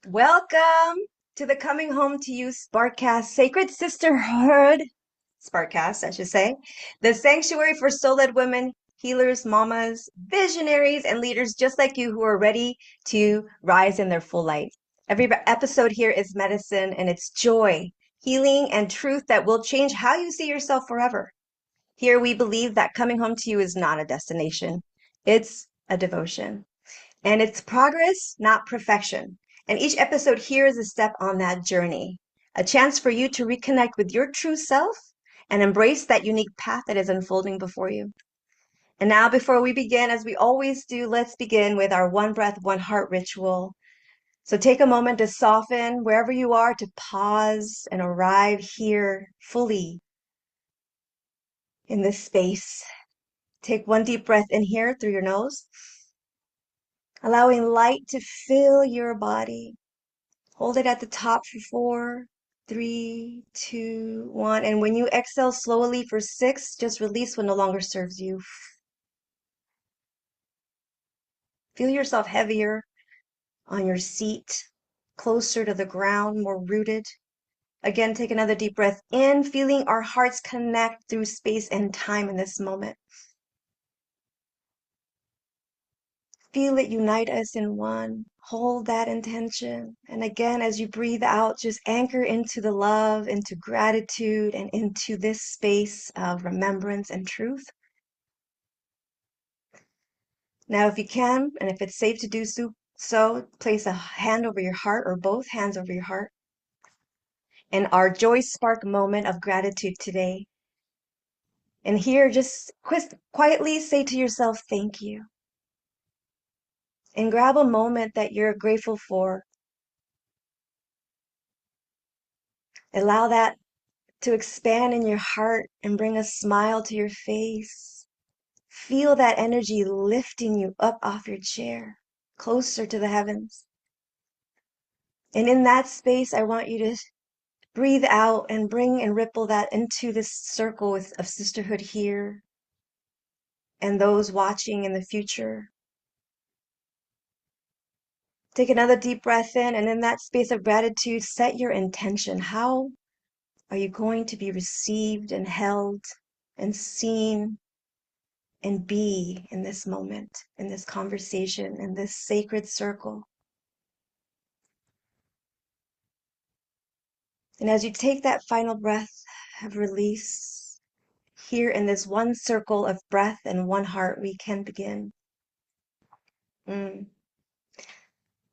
Welcome to the Coming Home to You Sparkcast, Sacred Sisterhood Sparkcast, I should say, the sanctuary for soul-led women, healers, mamas, visionaries, and leaders just like you who are ready to rise in their full light. Every episode here is medicine and it's joy, healing, and truth that will change how you see yourself forever. Here we believe that coming home to you is not a destination. It's a devotion. And it's progress, not perfection. And each episode here is a step on that journey, a chance for you to reconnect with your true self and embrace that unique path that is unfolding before you. And now, before we begin, as we always do, let's begin with our one breath, one heart ritual. So take a moment to soften wherever you are, to pause and arrive here fully in this space. Take one deep breath in here through your nose, allowing light to fill your body. Hold it at the top for 4, 3, 2, 1. And when you exhale slowly for 6, just release what no longer serves you. Feel yourself heavier on your seat, closer to the ground, more rooted. Again, take another deep breath in, feeling our hearts connect through space and time in this moment. Feel it unite us in one. Hold that intention. And again, as you breathe out, just anchor into the love, into gratitude, and into this space of remembrance and truth. Now, if you can, and if it's safe to do so, place a hand over your heart or both hands over your heart. And our joy spark moment of gratitude today. And here, just quietly say to yourself, thank you. And grab a moment that you're grateful for. Allow that to expand in your heart and bring a smile to your face. Feel that energy lifting you up off your chair, closer to the heavens. And in that space, I want you to breathe out and bring and ripple that into this circle of sisterhood here and those watching in the future. Take another deep breath in, and in that space of gratitude, set your intention. How are you going to be received and held and seen and be in this moment, in this conversation, in this sacred circle? And as you take that final breath of release, here in this one circle of breath and one heart, we can begin.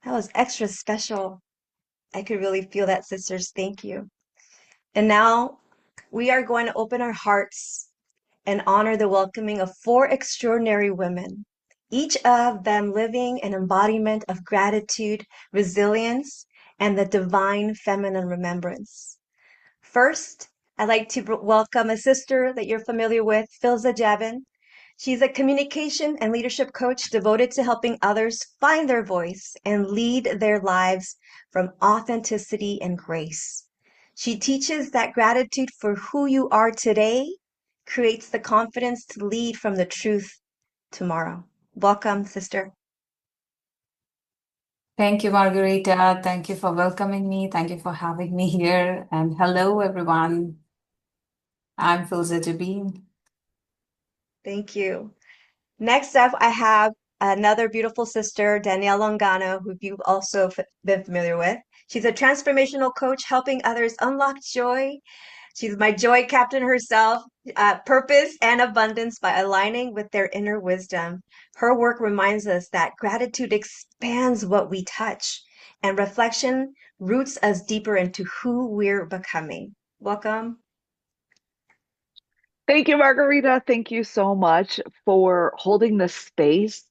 That was extra special. I could really feel that, sisters. Thank you. And now we are going to open our hearts and honor the welcoming of 4 extraordinary women, each of them living an embodiment of gratitude, resilience, and the divine feminine remembrance. First, I'd like to welcome a sister that you're familiar with, Philza Jabin. She's a communication and leadership coach devoted to helping others find their voice and lead their lives from authenticity and grace. She teaches that gratitude for who you are today creates the confidence to lead from the truth tomorrow. Welcome, sister. Thank you, Margarita. Thank you for welcoming me. Thank you for having me here. And hello, everyone. I'm Filza Jabin. Thank you. Next up, I have another beautiful sister, Danielle Longano, who you've also been familiar with. She's a transformational coach helping others unlock joy. She's my joy captain herself, purpose and abundance by aligning with their inner wisdom. Her work reminds us that gratitude expands what we touch, and reflection roots us deeper into who we're becoming. Welcome. Thank you, Margarita. Thank you so much for holding this space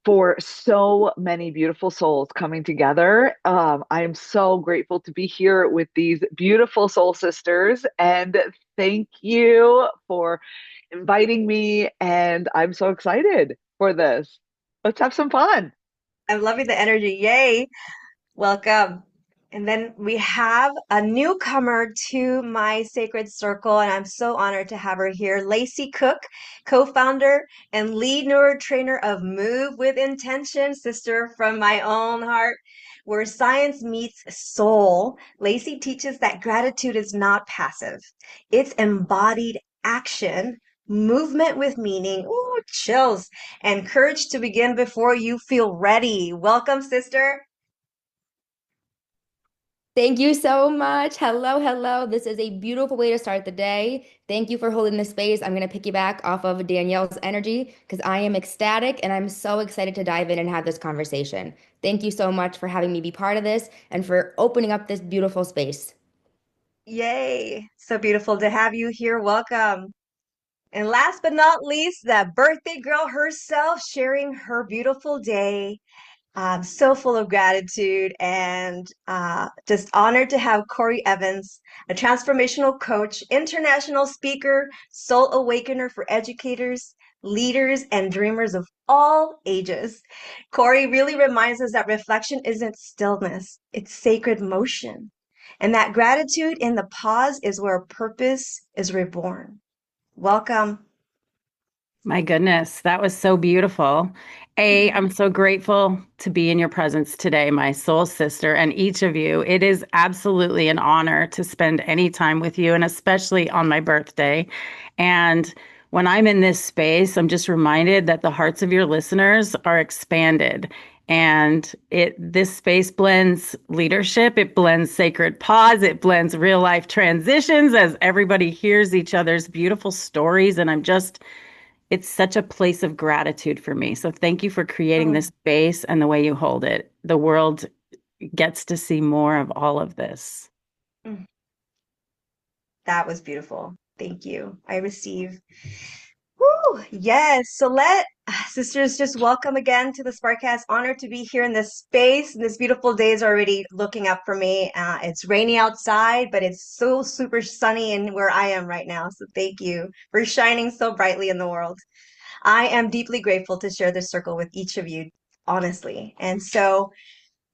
for so many beautiful souls coming together. I am so grateful to be here with these beautiful soul sisters, and thank you for inviting me. And I'm so excited for this. Let's have some fun. I'm loving the energy. Yay. Welcome. And then we have a newcomer to my sacred circle, and I'm so honored to have her here. Lacey Cook, co-founder and lead neurotrainer of Move with Intention, sister from my own heart, where science meets soul. Lacey teaches that gratitude is not passive. It's embodied action, movement with meaning, ooh, chills, and courage to begin before you feel ready. Welcome, sister. Thank you so much. Hello, hello. This is a beautiful way to start the day. Thank you for holding this space. I'm going to piggyback off of Danielle's energy because I am ecstatic and I'm so excited to dive in and have this conversation. Thank you so much for having me be part of this and for opening up this beautiful space. Yay. So beautiful to have you here. Welcome. And last but not least, that birthday girl herself sharing her beautiful day. I'm so full of gratitude and just honored to have Corri Evans, a transformational coach, international speaker, soul awakener for educators, leaders, and dreamers of all ages. Corri really reminds us that reflection isn't stillness, it's sacred motion. And that gratitude in the pause is where purpose is reborn. Welcome. My goodness, that was so beautiful. I'm so grateful to be in your presence today, my soul sister, and each of you. It is absolutely an honor to spend any time with you, and especially on my birthday. And when I'm in this space, I'm just reminded that the hearts of your listeners are expanded. And this space blends leadership, it blends sacred pause, it blends real life transitions as everybody hears each other's beautiful stories. And it's such a place of gratitude for me. So thank you for creating this space and the way you hold it. The world gets to see more of all of this. That was beautiful. Thank you. I receive. Woo, yes. So sisters just welcome again to the Sparkcast. Honored to be here in this space. And this beautiful day is already looking up for me. It's rainy outside, but it's so super sunny in where I am right now. So thank you for shining so brightly in the world. I am deeply grateful to share this circle with each of you, honestly. And so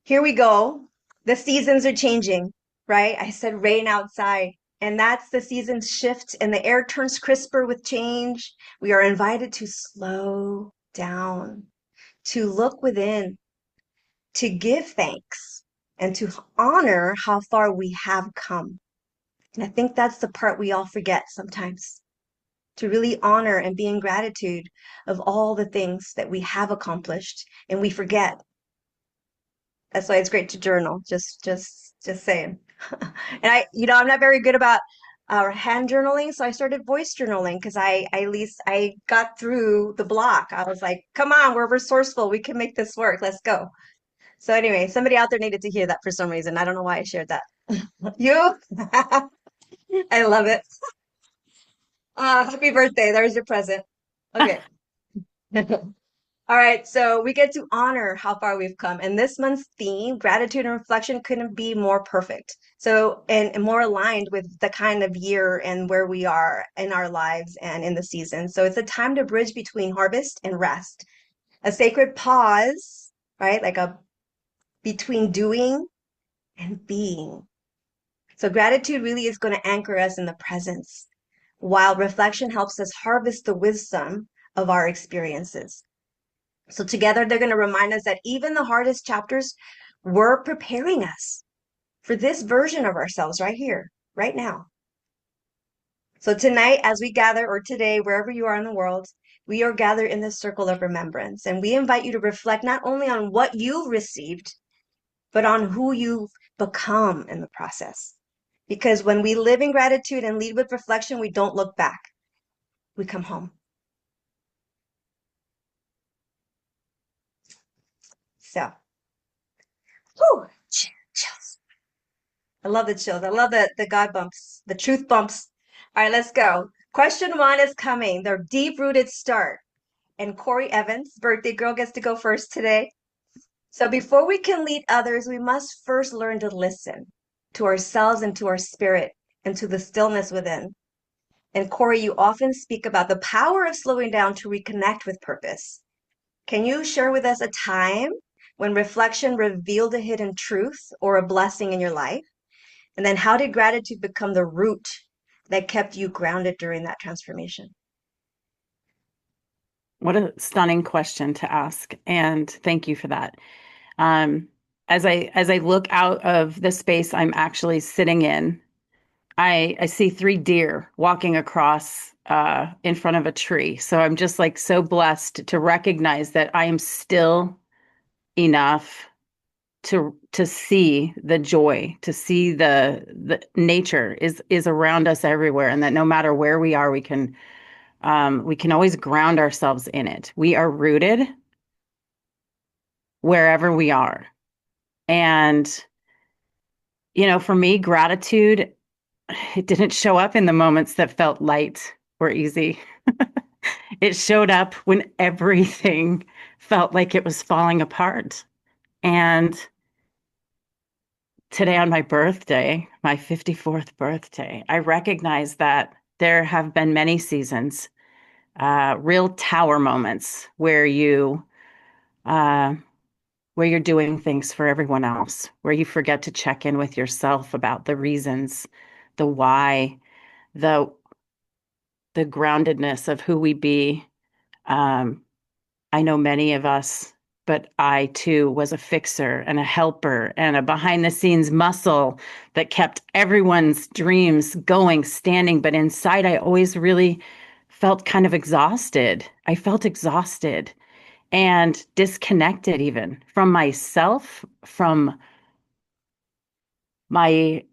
here we go. The seasons are changing, right? I said rain outside, and that's the seasons shift, and the air turns crisper with change. We are invited to slow down, to look within, to give thanks, and to honor how far we have come. And I think that's the part we all forget sometimes, to really honor and be in gratitude of all the things that we have accomplished, and we forget. That's why it's great to journal. Just saying. And I'm not very good about hand journaling, so I started voice journaling because at least I got through the block. I was like, come on, we're resourceful. We can make this work. Let's go. So anyway, somebody out there needed to hear that for some reason. I don't know why I shared that. You? I love it. Happy birthday. There's your present. Okay. All right, so we get to honor how far we've come. And this month's theme, gratitude and reflection, couldn't be more perfect. So, and more aligned with the kind of year and where we are in our lives and in the season. So it's a time to bridge between harvest and rest, a sacred pause, right? Like a between doing and being. So gratitude really is going to anchor us in the presence, while reflection helps us harvest the wisdom of our experiences. So together, they're going to remind us that even the hardest chapters were preparing us for this version of ourselves right here, right now. So tonight, as we gather, or today, wherever you are in the world, we are gathered in this circle of remembrance. And we invite you to reflect not only on what you've received, but on who you've become in the process. Because when we live in gratitude and lead with reflection, we don't look back. We come home. So, whew, chills. I love the chills. I love the God bumps, the truth bumps. All right, let's go. Question one is coming. The deep-rooted start. And Corri Evans, birthday girl, gets to go first today. So before we can lead others, we must first learn to listen to ourselves and to our spirit and to the stillness within. And Corri, you often speak about the power of slowing down to reconnect with purpose. Can you share with us a time when reflection revealed a hidden truth or a blessing in your life? And then how did gratitude become the root that kept you grounded during that transformation? What a stunning question to ask, and thank you for that. As I look out of the space I'm actually sitting in, I see 3 deer walking across in front of a tree. So I'm just like so blessed to recognize that I am still enough to see the joy, to see the nature is around us everywhere, and that no matter where we are, we can always ground ourselves in it. We are rooted wherever we are. And, for me, gratitude, it didn't show up in the moments that felt light or easy. It showed up when everything felt like it was falling apart. And today on my birthday, my 54th birthday, I recognize that there have been many seasons, real tower moments where you're doing things for everyone else, where you forget to check in with yourself about the reasons, the why, the groundedness of who we be. I know many of us, but I too was a fixer and a helper and a behind the scenes muscle that kept everyone's dreams going, standing. But inside, I always really felt kind of exhausted. I felt exhausted and disconnected even from myself, from my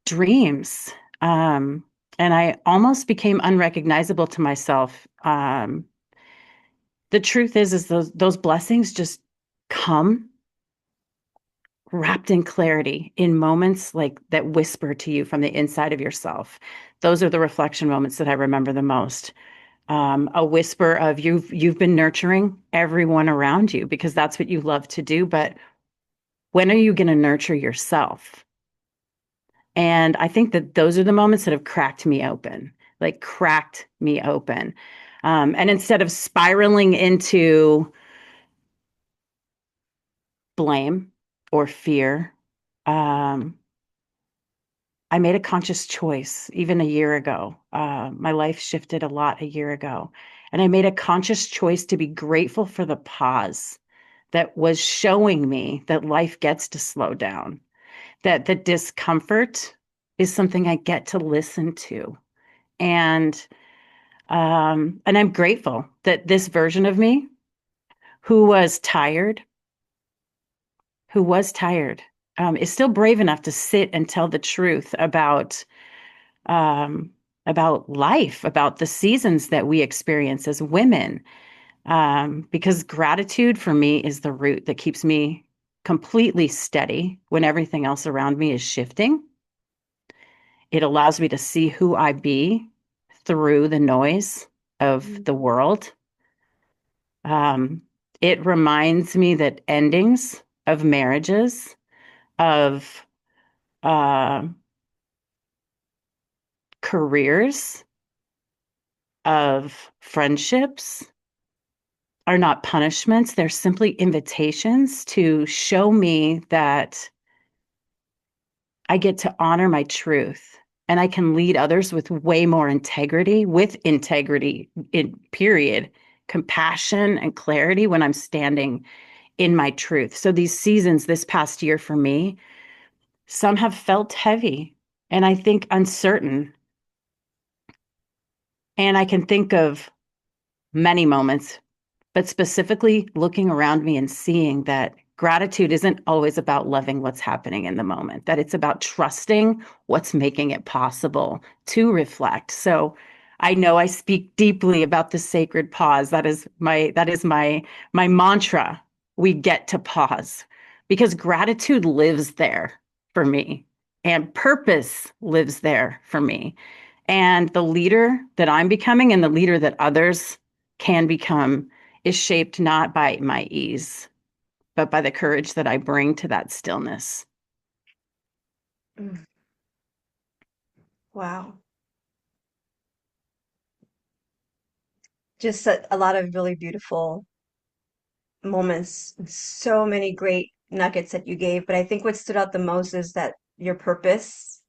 dreams. And I almost became unrecognizable to myself. The truth is those blessings just come wrapped in clarity in moments like that whisper to you from the inside of yourself. Those are the reflection moments that I remember the most. A whisper of you've been nurturing everyone around you because that's what you love to do. But when are you going to nurture yourself? And I think that those are the moments that have cracked me open. And instead of spiraling into blame or fear, um, I made a conscious choice even a year ago. My life shifted a lot a year ago. And I made a conscious choice to be grateful for the pause that was showing me that life gets to slow down, that the discomfort is something I get to listen to. And I'm grateful that this version of me who was tired, is still brave enough to sit and tell the truth about life, about the seasons that we experience as women. Because gratitude for me is the root that keeps me completely steady when everything else around me is shifting. It allows me to see who I be through the noise of the world. It reminds me that endings of marriages, of careers, of friendships are not punishments. They're simply invitations to show me that I get to honor my truth and I can lead others with way more integrity, in period, compassion and clarity when I'm standing in my truth. So these seasons this past year for me, some have felt heavy and I think uncertain. And I can think of many moments, but specifically looking around me and seeing that gratitude isn't always about loving what's happening in the moment, that it's about trusting what's making it possible to reflect. So I know I speak deeply about the sacred pause. That is my mantra. We get to pause because gratitude lives there for me and purpose lives there for me. And the leader that I'm becoming and the leader that others can become is shaped not by my ease, but by the courage that I bring to that stillness. Mm. Wow. Just a lot of really beautiful moments, so many great nuggets that you gave. But I think what stood out the most is that your purpose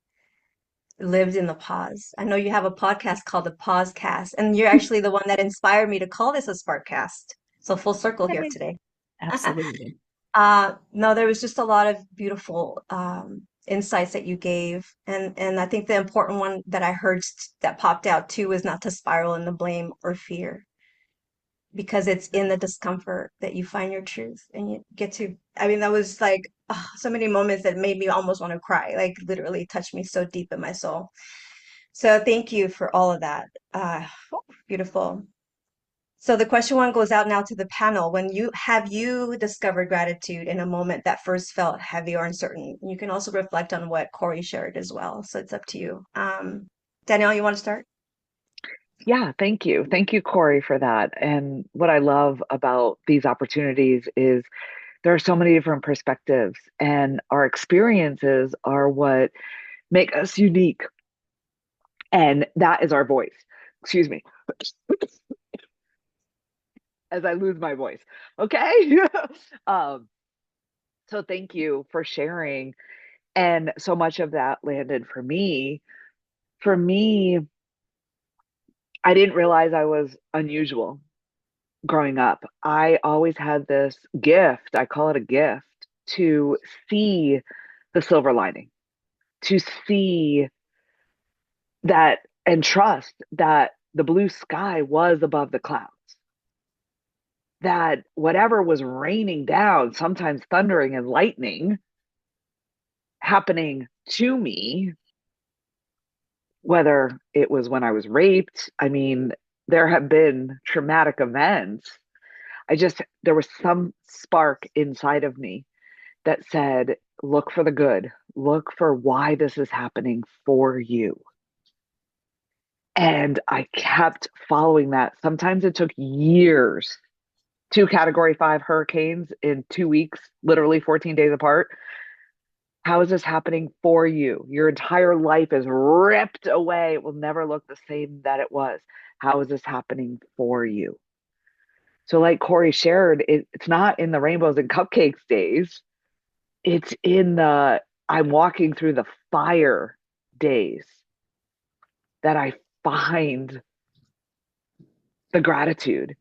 lived in the pause. I know you have a podcast called the Pausecast, and you're actually the one that inspired me to call this a Sparkcast. So full circle here today. Absolutely. No, there was just a lot of beautiful insights that you gave, and I think the important one that I heard that popped out too was not to spiral in the blame or fear, because it's in the discomfort that you find your truth and you get to. I mean, that was like so many moments that made me almost want to cry, like literally touched me so deep in my soul. So thank you for all of that. Beautiful. So the question one goes out now to the panel. When you discovered gratitude in a moment that first felt heavy or uncertain? You can also reflect on what Corri shared as well. So it's up to you. Danielle, you want to start? Yeah, thank you. Thank you, Corri, for that. And what I love about these opportunities is there are so many different perspectives, and our experiences are what make us unique. And that is our voice. Excuse me, as I lose my voice. Okay. um, so thank you for sharing. And so much of that landed for me. For me, I didn't realize I was unusual growing up. I always had this gift, I call it a gift, to see the silver lining, to see that and trust that the blue sky was above the clouds, that whatever was raining down, sometimes thundering and lightning happening to me, whether it was when I was raped, I mean, there have been traumatic events. There was some spark inside of me that said, look for the good, look for why this is happening for you. And I kept following that. Sometimes it took years. 2 category 5 hurricanes in 2 weeks, literally 14 days apart. How is this happening for you? Your entire life is ripped away. It will never look the same that it was. How is this happening for you? So, like Corri shared, it's not in the rainbows and cupcakes days. It's in the I'm walking through the fire days that I find the gratitude.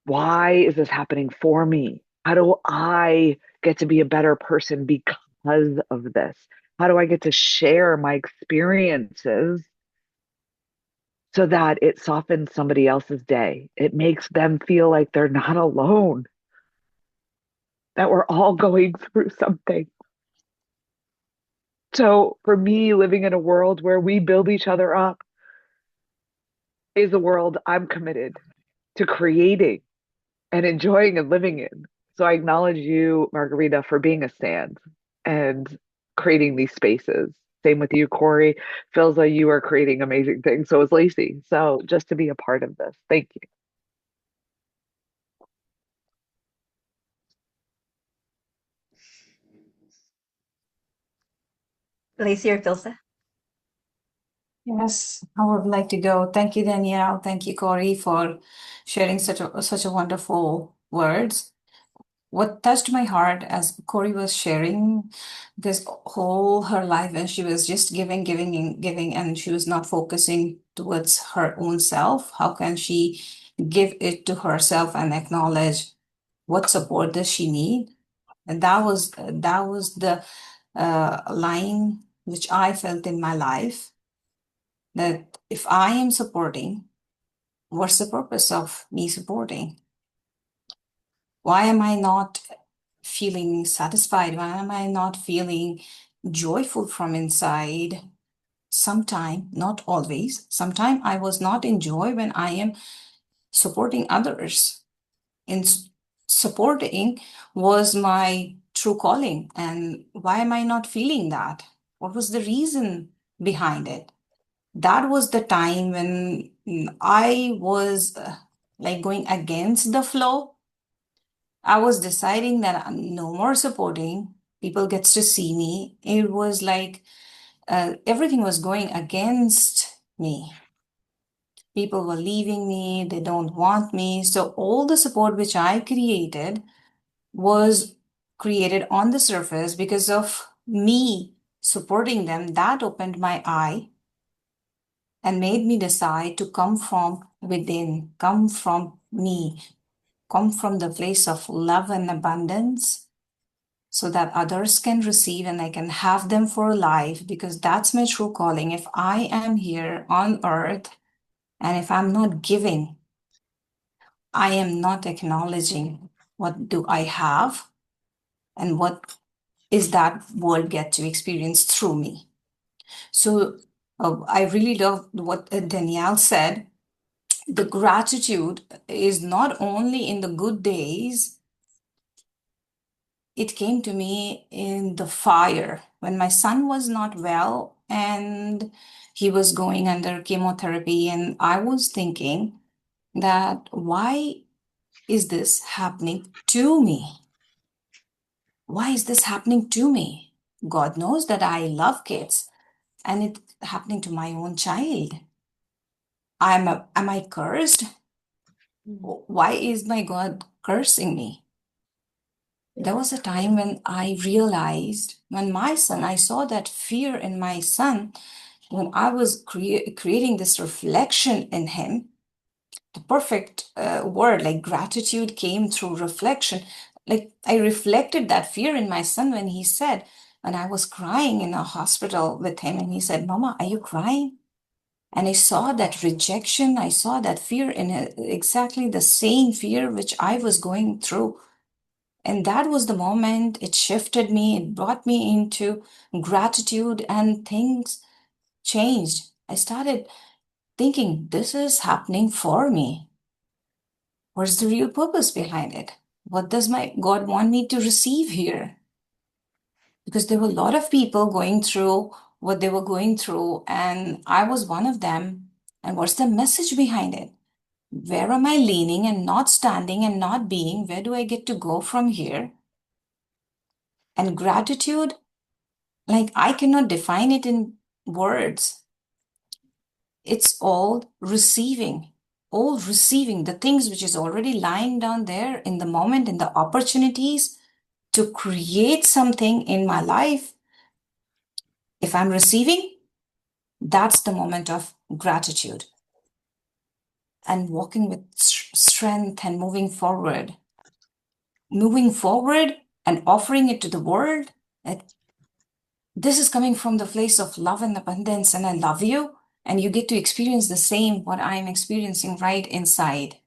Why is this happening for me? How do I get to be a better person because of this? How do I get to share my experiences so that it softens somebody else's day? It makes them feel like they're not alone, that we're all going through something. So for me, living in a world where we build each other up is a world I'm committed to creating and enjoying and living in. So I acknowledge you, Margarita, for being a stand and creating these spaces. Same with you, Corri. Feels like you are creating amazing things. So is Lacey. So just to be a part of this, thank you. Lacey or Filsa? Yes, I would like to go. Thank you, Danielle. Thank you, Corri, for sharing such a wonderful words. What touched my heart as Corri was sharing this whole her life, and she was just giving, giving, and giving, and she was not focusing towards her own self. How can she give it to herself and acknowledge what support does she need? And that was the line which I felt in my life, that if I am supporting, what's the purpose of me supporting? Why am I not feeling satisfied? Why am I not feeling joyful from inside? Sometime, not always. Sometime I was not in joy when I am supporting others. In supporting was my true calling. And why am I not feeling that? What was the reason behind it? That was the time when I was like going against the flow. I was deciding that I'm no more supporting. People gets to see me. It was like everything was going against me. People were leaving me, they don't want me. So all the support which I created was created on the surface because of me supporting them. That opened my eye and made me decide to come from within, come from me, come from the place of love and abundance so that others can receive and I can have them for life, because that's my true calling. If I am here on earth and if I'm not giving, I am not acknowledging what do I have and what is that world get to experience through me. So I really love what Danielle said. The gratitude is not only in the good days, it came to me in the fire when my son was not well and he was going under chemotherapy. And I was thinking that why is this happening to me? Why is this happening to me? God knows that I love kids and it's happening to my own child. Am I cursed? Why is my God cursing me? There was a time when I realized when my son, I saw that fear in my son, when I was creating this reflection in him, the perfect word like gratitude came through reflection. Like I reflected that fear in my son when he said, when I was crying in a hospital with him, and he said, Mama, are you crying? And I saw that rejection, I saw that fear in exactly the same fear which I was going through. And that was the moment it shifted me, it brought me into gratitude, and things changed. I started thinking, this is happening for me. What's the real purpose behind it? What does my God want me to receive here? Because there were a lot of people going through what they were going through, and I was one of them. And what's the message behind it? Where am I leaning and not standing and not being? Where do I get to go from here? And gratitude, like I cannot define it in words. It's all receiving the things which is already lying down there in the moment, in the opportunities to create something in my life. If I'm receiving, that's the moment of gratitude and walking with strength and moving forward and offering it to the world. This is coming from the place of love and abundance, and I love you, and you get to experience the same what I'm experiencing right inside.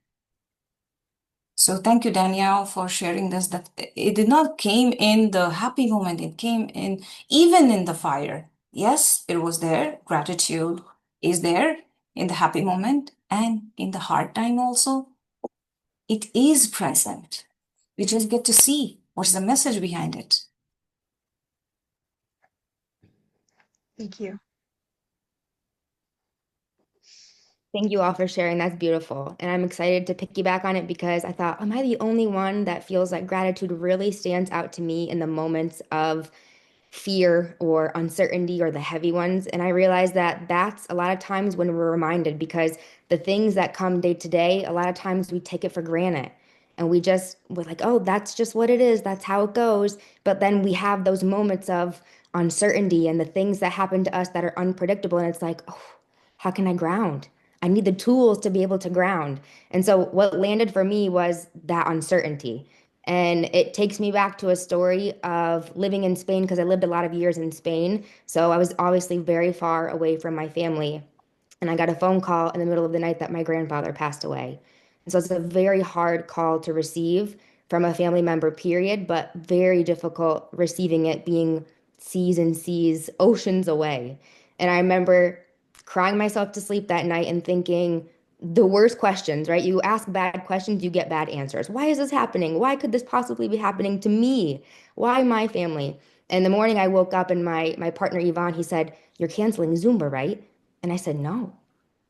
So thank you, Danielle, for sharing this, that it did not came in the happy moment. It came in even in the fire. Yes, it was there. Gratitude is there in the happy moment and in the hard time also. It is present. We just get to see what's the message behind it. Thank you. Thank you all for sharing. That's beautiful. And I'm excited to piggyback on it because I thought, am I the only one that feels like gratitude really stands out to me in the moments of fear or uncertainty or the heavy ones? And I realized that that's a lot of times when we're reminded, because the things that come day to day, a lot of times we take it for granted. And we're like, oh, that's just what it is. That's how it goes. But then we have those moments of uncertainty and the things that happen to us that are unpredictable. And it's like, oh, how can I ground? I need the tools to be able to ground. And so what landed for me was that uncertainty. And it takes me back to a story of living in Spain, because I lived a lot of years in Spain. So I was obviously very far away from my family. And I got a phone call in the middle of the night that my grandfather passed away. And so it's a very hard call to receive from a family member, period, but very difficult receiving it being seas and seas, oceans away. And I remember crying myself to sleep that night and thinking the worst questions, right? You ask bad questions, you get bad answers. Why is this happening? Why could this possibly be happening to me? Why my family? And in the morning I woke up and my partner Yvonne, he said, "You're canceling Zumba, right?" And I said, "No,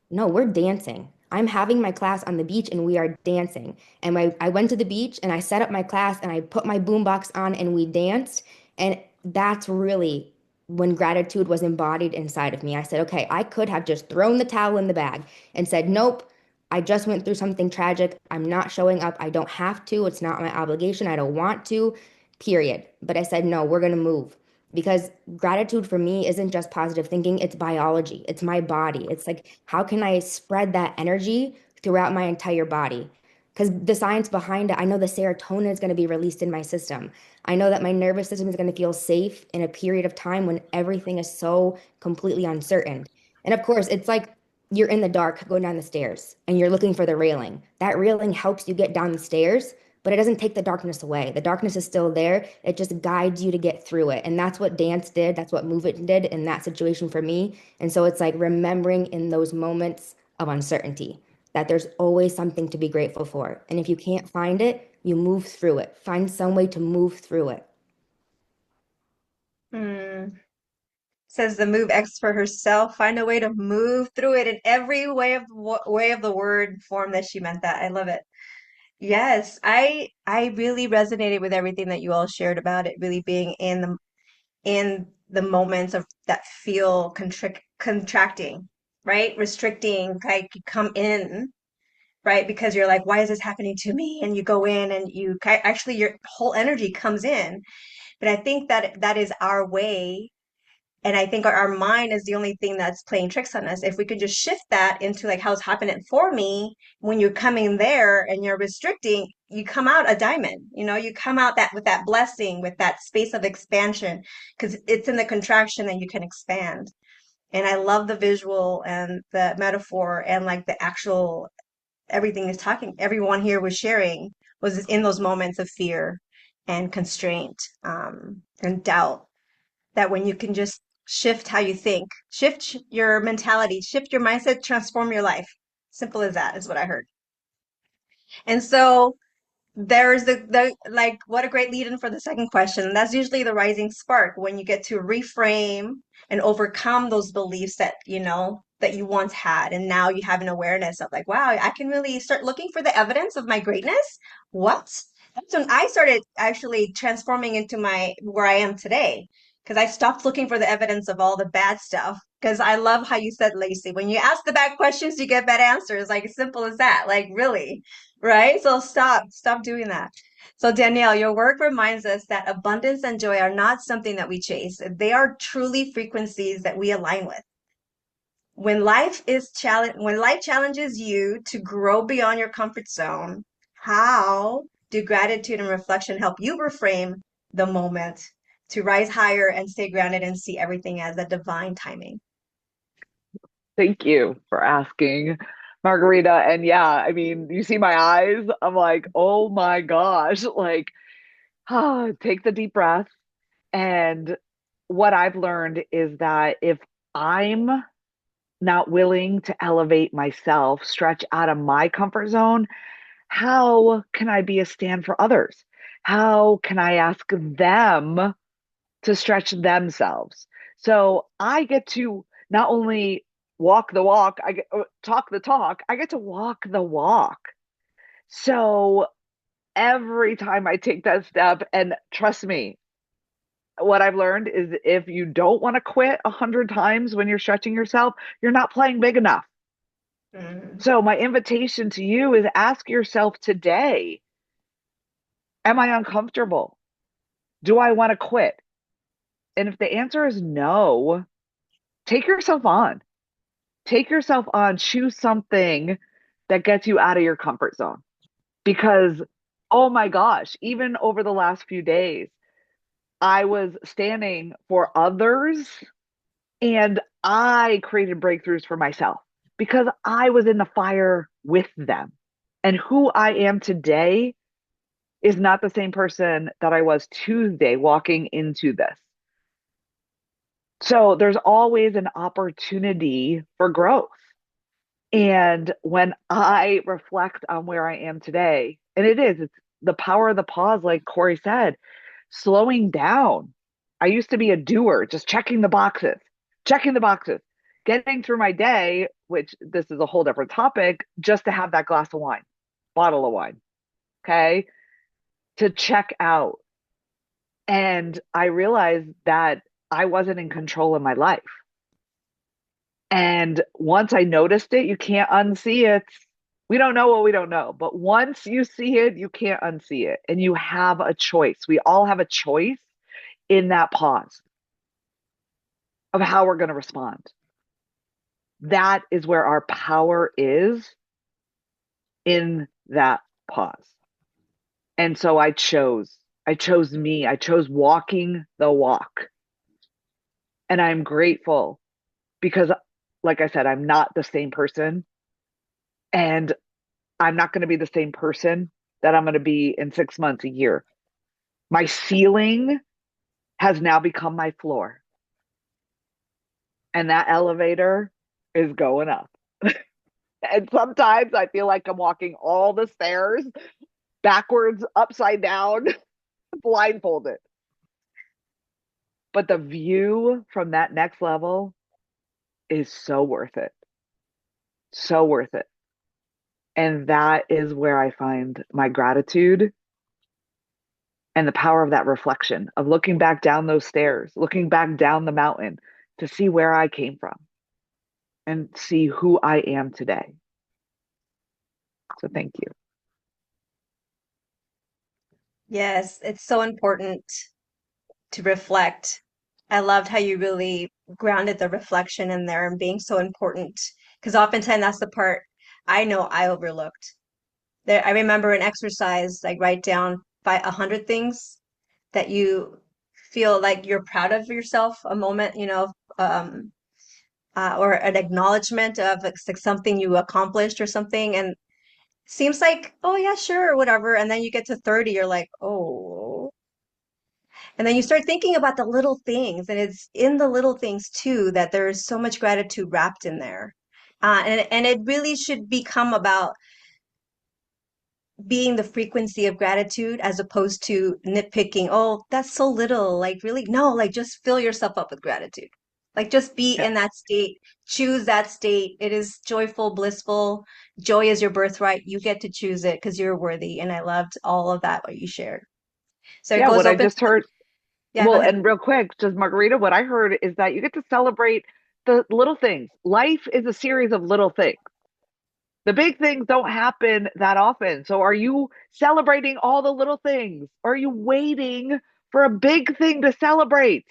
no, we're dancing. I'm having my class on the beach and we are dancing." And I went to the beach and I set up my class and I put my boombox on and we danced. And that's really when gratitude was embodied inside of me. I said, okay, I could have just thrown the towel in the bag and said, nope, I just went through something tragic. I'm not showing up. I don't have to. It's not my obligation. I don't want to, period. But I said, no, we're going to move. Because gratitude for me isn't just positive thinking, it's biology, it's my body. It's like, how can I spread that energy throughout my entire body? Because the science behind it, I know the serotonin is going to be released in my system. I know that my nervous system is going to feel safe in a period of time when everything is so completely uncertain. And of course, it's like you're in the dark going down the stairs and you're looking for the railing. That railing helps you get down the stairs, but it doesn't take the darkness away. The darkness is still there. It just guides you to get through it. And that's what dance did. That's what movement did in that situation for me. And so it's like remembering in those moments of uncertainty that there's always something to be grateful for. And if you can't find it, you move through it. Find some way to move through it. Says the move X for herself. Find a way to move through it in every way of the word form that she meant that. I love it. Yes, I really resonated with everything that you all shared about it really being in the moments of that feel contracting, right? Restricting, like you come in, right? Because you're like, why is this happening to me? And you go in and actually your whole energy comes in. But I think that that is our way. And I think our mind is the only thing that's playing tricks on us. If we could just shift that into like how's happening for me, when you're coming there and you're restricting, you come out a diamond. You come out that with that blessing, with that space of expansion, because it's in the contraction that you can expand. And I love the visual and the metaphor and like the actual everyone here was sharing was in those moments of fear and constraint, and doubt, that when you can just shift how you think, shift your mentality, shift your mindset, transform your life. Simple as that is what I heard. And so there's the like, what a great lead in for the second question. That's usually the rising spark, when you get to reframe and overcome those beliefs that that you once had, and now you have an awareness of like, wow, I can really start looking for the evidence of my greatness. What? That's when I started actually transforming into my where I am today, because I stopped looking for the evidence of all the bad stuff. Because I love how you said, Lacey, when you ask the bad questions, you get bad answers. Like, as simple as that. Like, really. Right? So stop doing that. So Danielle, your work reminds us that abundance and joy are not something that we chase. They are truly frequencies that we align with. When life challenges you to grow beyond your comfort zone, how do gratitude and reflection help you reframe the moment to rise higher and stay grounded and see everything as a divine timing? Thank you for asking, Margarita. And yeah, I mean, you see my eyes. I'm like, oh my gosh, like, take the deep breath. And what I've learned is that if I'm not willing to elevate myself, stretch out of my comfort zone, how can I be a stand for others? How can I ask them to stretch themselves? So I get to not only walk the walk, talk the talk, I get to walk the walk. So every time I take that step, and trust me, what I've learned is if you don't want to quit 100 times when you're stretching yourself, you're not playing big enough. Mm. So my invitation to you is ask yourself today, am I uncomfortable? Do I want to quit? And if the answer is no, take yourself on. Take yourself on, choose something that gets you out of your comfort zone. Because, oh my gosh, even over the last few days, I was standing for others and I created breakthroughs for myself because I was in the fire with them. And who I am today is not the same person that I was Tuesday walking into this. So there's always an opportunity for growth. And when I reflect on where I am today, and it's the power of the pause, like Corri said, slowing down. I used to be a doer, just checking the boxes, getting through my day, which this is a whole different topic, just to have that glass of wine, bottle of wine, okay, to check out. And I realized that I wasn't in control of my life. And once I noticed it, you can't unsee it. We don't know what we don't know, but once you see it, you can't unsee it. And you have a choice. We all have a choice in that pause of how we're going to respond. That is where our power is, in that pause. And so I chose me. I chose walking the walk. And I'm grateful because, like I said, I'm not the same person. And I'm not going to be the same person that I'm going to be in 6 months, a year. My ceiling has now become my floor. And that elevator is going up. And sometimes I feel like I'm walking all the stairs backwards, upside down, blindfolded. But the view from that next level is so worth it. So worth it. And that is where I find my gratitude and the power of that reflection, of looking back down those stairs, looking back down the mountain to see where I came from and see who I am today. So thank you. Yes, it's so important to reflect. I loved how you really grounded the reflection in there and being so important, because oftentimes that's the part I know I overlooked. There, I remember an exercise like write down 100 things that you feel like you're proud of yourself, a moment, or an acknowledgement of like something you accomplished or something, and seems like, oh yeah, sure, or whatever, and then you get to 30, you're like, oh. And then you start thinking about the little things, and it's in the little things too that there's so much gratitude wrapped in there. And it really should become about being the frequency of gratitude as opposed to nitpicking, oh, that's so little. Like, really? No, like just fill yourself up with gratitude. Like, just be Yeah. in that state, choose that state. It is joyful, blissful. Joy is your birthright. You get to choose it because you're worthy. And I loved all of that, what you shared. So it Yeah. goes What I open. just heard, Yeah, go well, ahead. and real quick, just Margarita, what I heard is that you get to celebrate the little things. Life is a series of little things. The big things don't happen that often. So are you celebrating all the little things? Or are you waiting for a big thing to celebrate?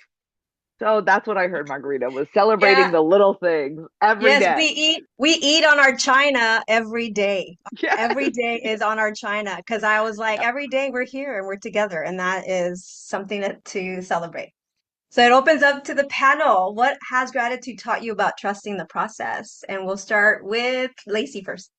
So that's what I heard, Margarita, was celebrating Yeah. the little things every Yes, day. we eat on our china every day. Yes. Every day is on our china because I was like, Yep. every day we're here and we're together, and that is something to celebrate. So it opens up to the panel. What has gratitude taught you about trusting the process? And we'll start with Lacey first.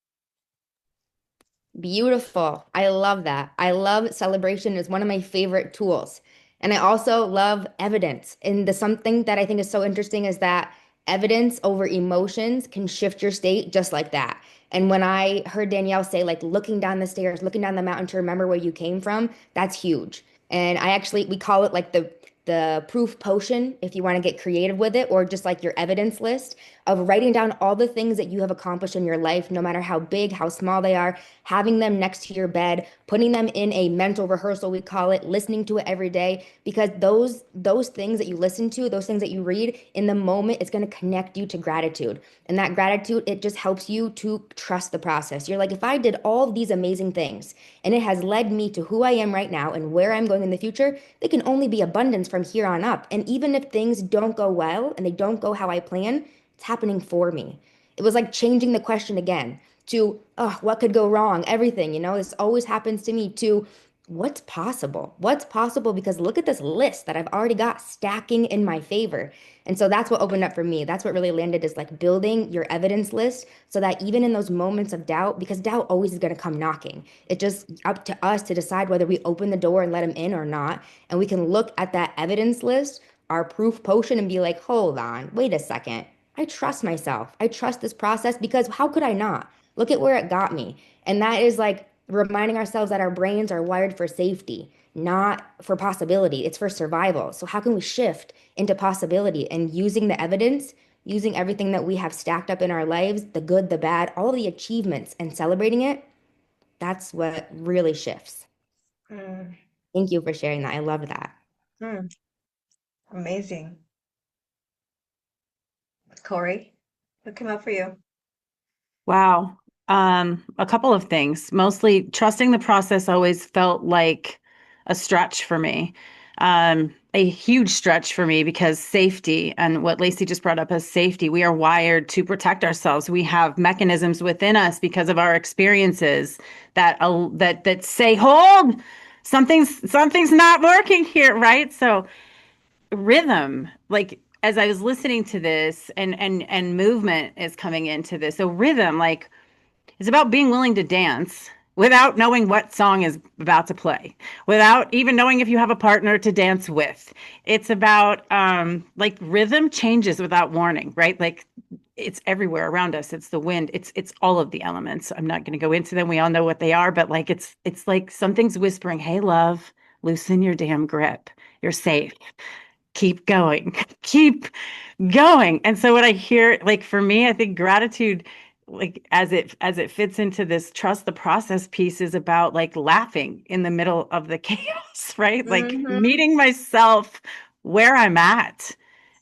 Beautiful. I love that. I love celebration is one of my favorite tools. And I also love evidence. And the something that I think is so interesting is that evidence over emotions can shift your state just like that. And when I heard Danielle say, like, looking down the stairs, looking down the mountain to remember where you came from, that's huge. And I actually, we call it like the proof potion if you want to get creative with it, or just like your evidence list of writing down all the things that you have accomplished in your life, no matter how big, how small they are, having them next to your bed, putting them in a mental rehearsal, we call it, listening to it every day, because those things that you listen to, those things that you read in the moment, it's going to connect you to gratitude. And that gratitude, it just helps you to trust the process. You're like, if I did all of these amazing things and it has led me to who I am right now and where I'm going in the future, they can only be abundance from here on up. And even if things don't go well and they don't go how I plan, it's happening for me. It was like changing the question again to, oh, what could go wrong? Everything, this always happens to me, to what's possible? What's possible? Because look at this list that I've already got stacking in my favor. And so that's what opened up for me. That's what really landed, is like building your evidence list so that even in those moments of doubt, because doubt always is going to come knocking, it's just up to us to decide whether we open the door and let him in or not. And we can look at that evidence list, our proof potion, and be like, hold on, wait a second. I trust myself. I trust this process, because how could I not? Look at where it got me. And that is like reminding ourselves that our brains are wired for safety, not for possibility. It's for survival. So how can we shift into possibility and using the evidence, using everything that we have stacked up in our lives, the good, the bad, all of the achievements, and celebrating it? That's what really shifts. Mm, Thank you for sharing that. I love that. mm, amazing. Corri, what came up for you? Wow. A couple of things. Mostly trusting the process always felt like a stretch for me. A huge stretch for me because safety and what Lacey just brought up as safety, we are wired to protect ourselves. We have mechanisms within us because of our experiences that say, hold, something's not working here, right? So rhythm, like as I was listening to this and movement is coming into this. So rhythm, like it's about being willing to dance without knowing what song is about to play, without even knowing if you have a partner to dance with. It's about like rhythm changes without warning, right? Like it's everywhere around us. It's the wind. It's all of the elements. I'm not going to go into them. We all know what they are, but like it's like something's whispering, "Hey, love, loosen your damn grip. You're safe. Keep going, keep going." And so what I hear, like for me, I think gratitude, like as it fits into this trust the process piece, is about like laughing in the middle of the chaos, right? Like Mm-hmm. meeting myself where I'm at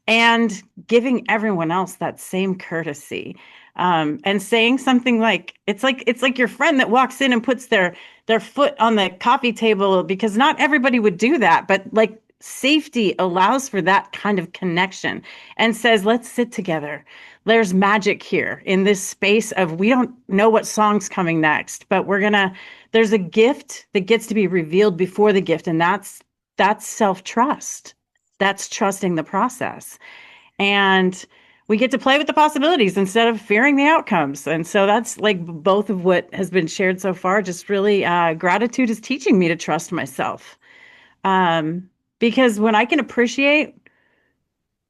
and giving everyone else that same courtesy. And saying something like it's like your friend that walks in and puts their foot on the coffee table, because not everybody would do that, but like safety allows for that kind of connection and says, let's sit together. There's magic here in this space of we don't know what song's coming next, but there's a gift that gets to be revealed before the gift, and that's self-trust. That's trusting the process. And we get to play with the possibilities instead of fearing the outcomes. And so that's like both of what has been shared so far. Just really, gratitude is teaching me to trust myself. Because when I can appreciate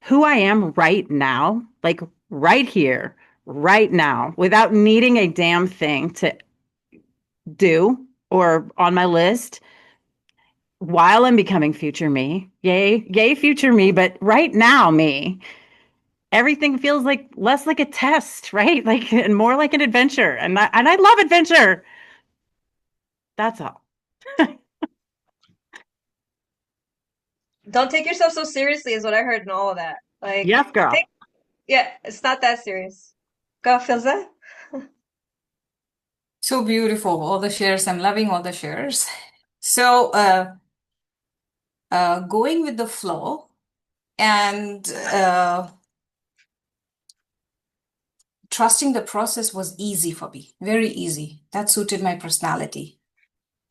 who I am right now, like right here, right now, without needing a damn thing to do or on my list while I'm becoming future me, yay, future me, but right now, me, everything feels like less like a test, right? Like, and more like an adventure. And I love adventure. That's all. Don't take yourself so seriously is what I heard in all of that. Like, Yes, girl. yeah, it's not that serious. Go, Filza. So beautiful, all the shares. I'm loving all the shares. So, going with the flow and trusting the process was easy for me, very easy. That suited my personality.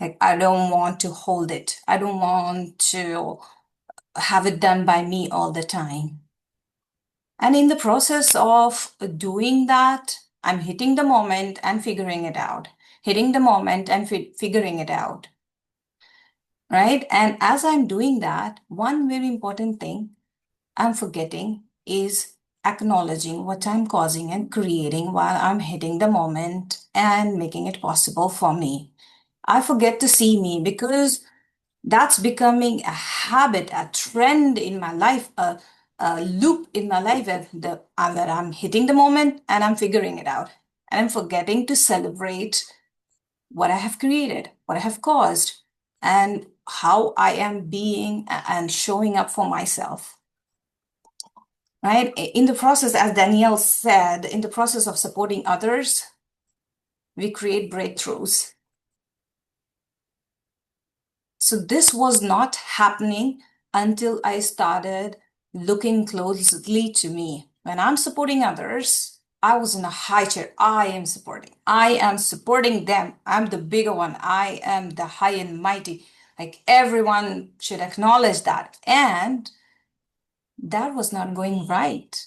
Like, I don't want to hold it. I don't want to have it done by me all the time. And in the process of doing that, I'm hitting the moment and figuring it out, hitting the moment and figuring it out. Right? And as I'm doing that, one very important thing I'm forgetting is acknowledging what I'm causing and creating while I'm hitting the moment and making it possible for me. I forget to see me because that's becoming a habit, a trend in my life, a loop in my life that I'm hitting the moment and I'm figuring it out. And I'm forgetting to celebrate what I have created, what I have caused, and how I am being and showing up for myself. Right? In the process, as Danielle said, in the process of supporting others, we create breakthroughs. So this was not happening until I started looking closely to me. When I'm supporting others, I was in a high chair. I am supporting them. I'm the bigger one. I am the high and mighty. Like everyone should acknowledge that. And that was not going right.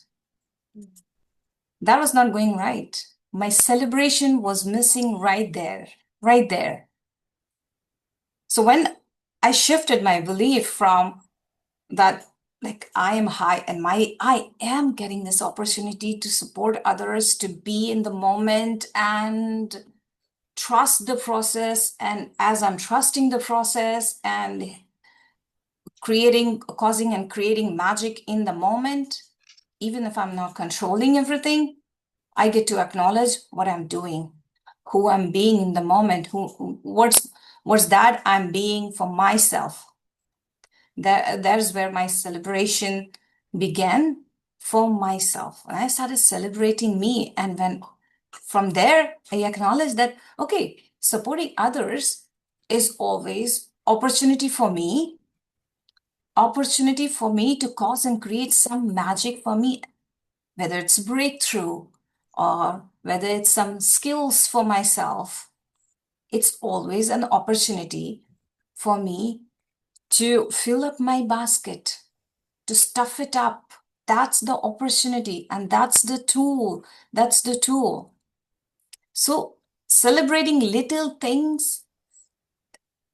That was not going right. My celebration was missing right there, right there. So when I shifted my belief from that, like I am high and I am getting this opportunity to support others, to be in the moment and trust the process. And as I'm trusting the process and causing and creating magic in the moment, even if I'm not controlling everything, I get to acknowledge what I'm doing, who I'm being in the moment, what's that I'm being for myself. There's where my celebration began for myself. And I started celebrating me. And when from there, I acknowledged that, okay, supporting others is always opportunity for me to cause and create some magic for me, whether it's breakthrough or whether it's some skills for myself. It's always an opportunity for me to fill up my basket, to stuff it up. That's the opportunity, and that's the tool. That's the tool. So celebrating little things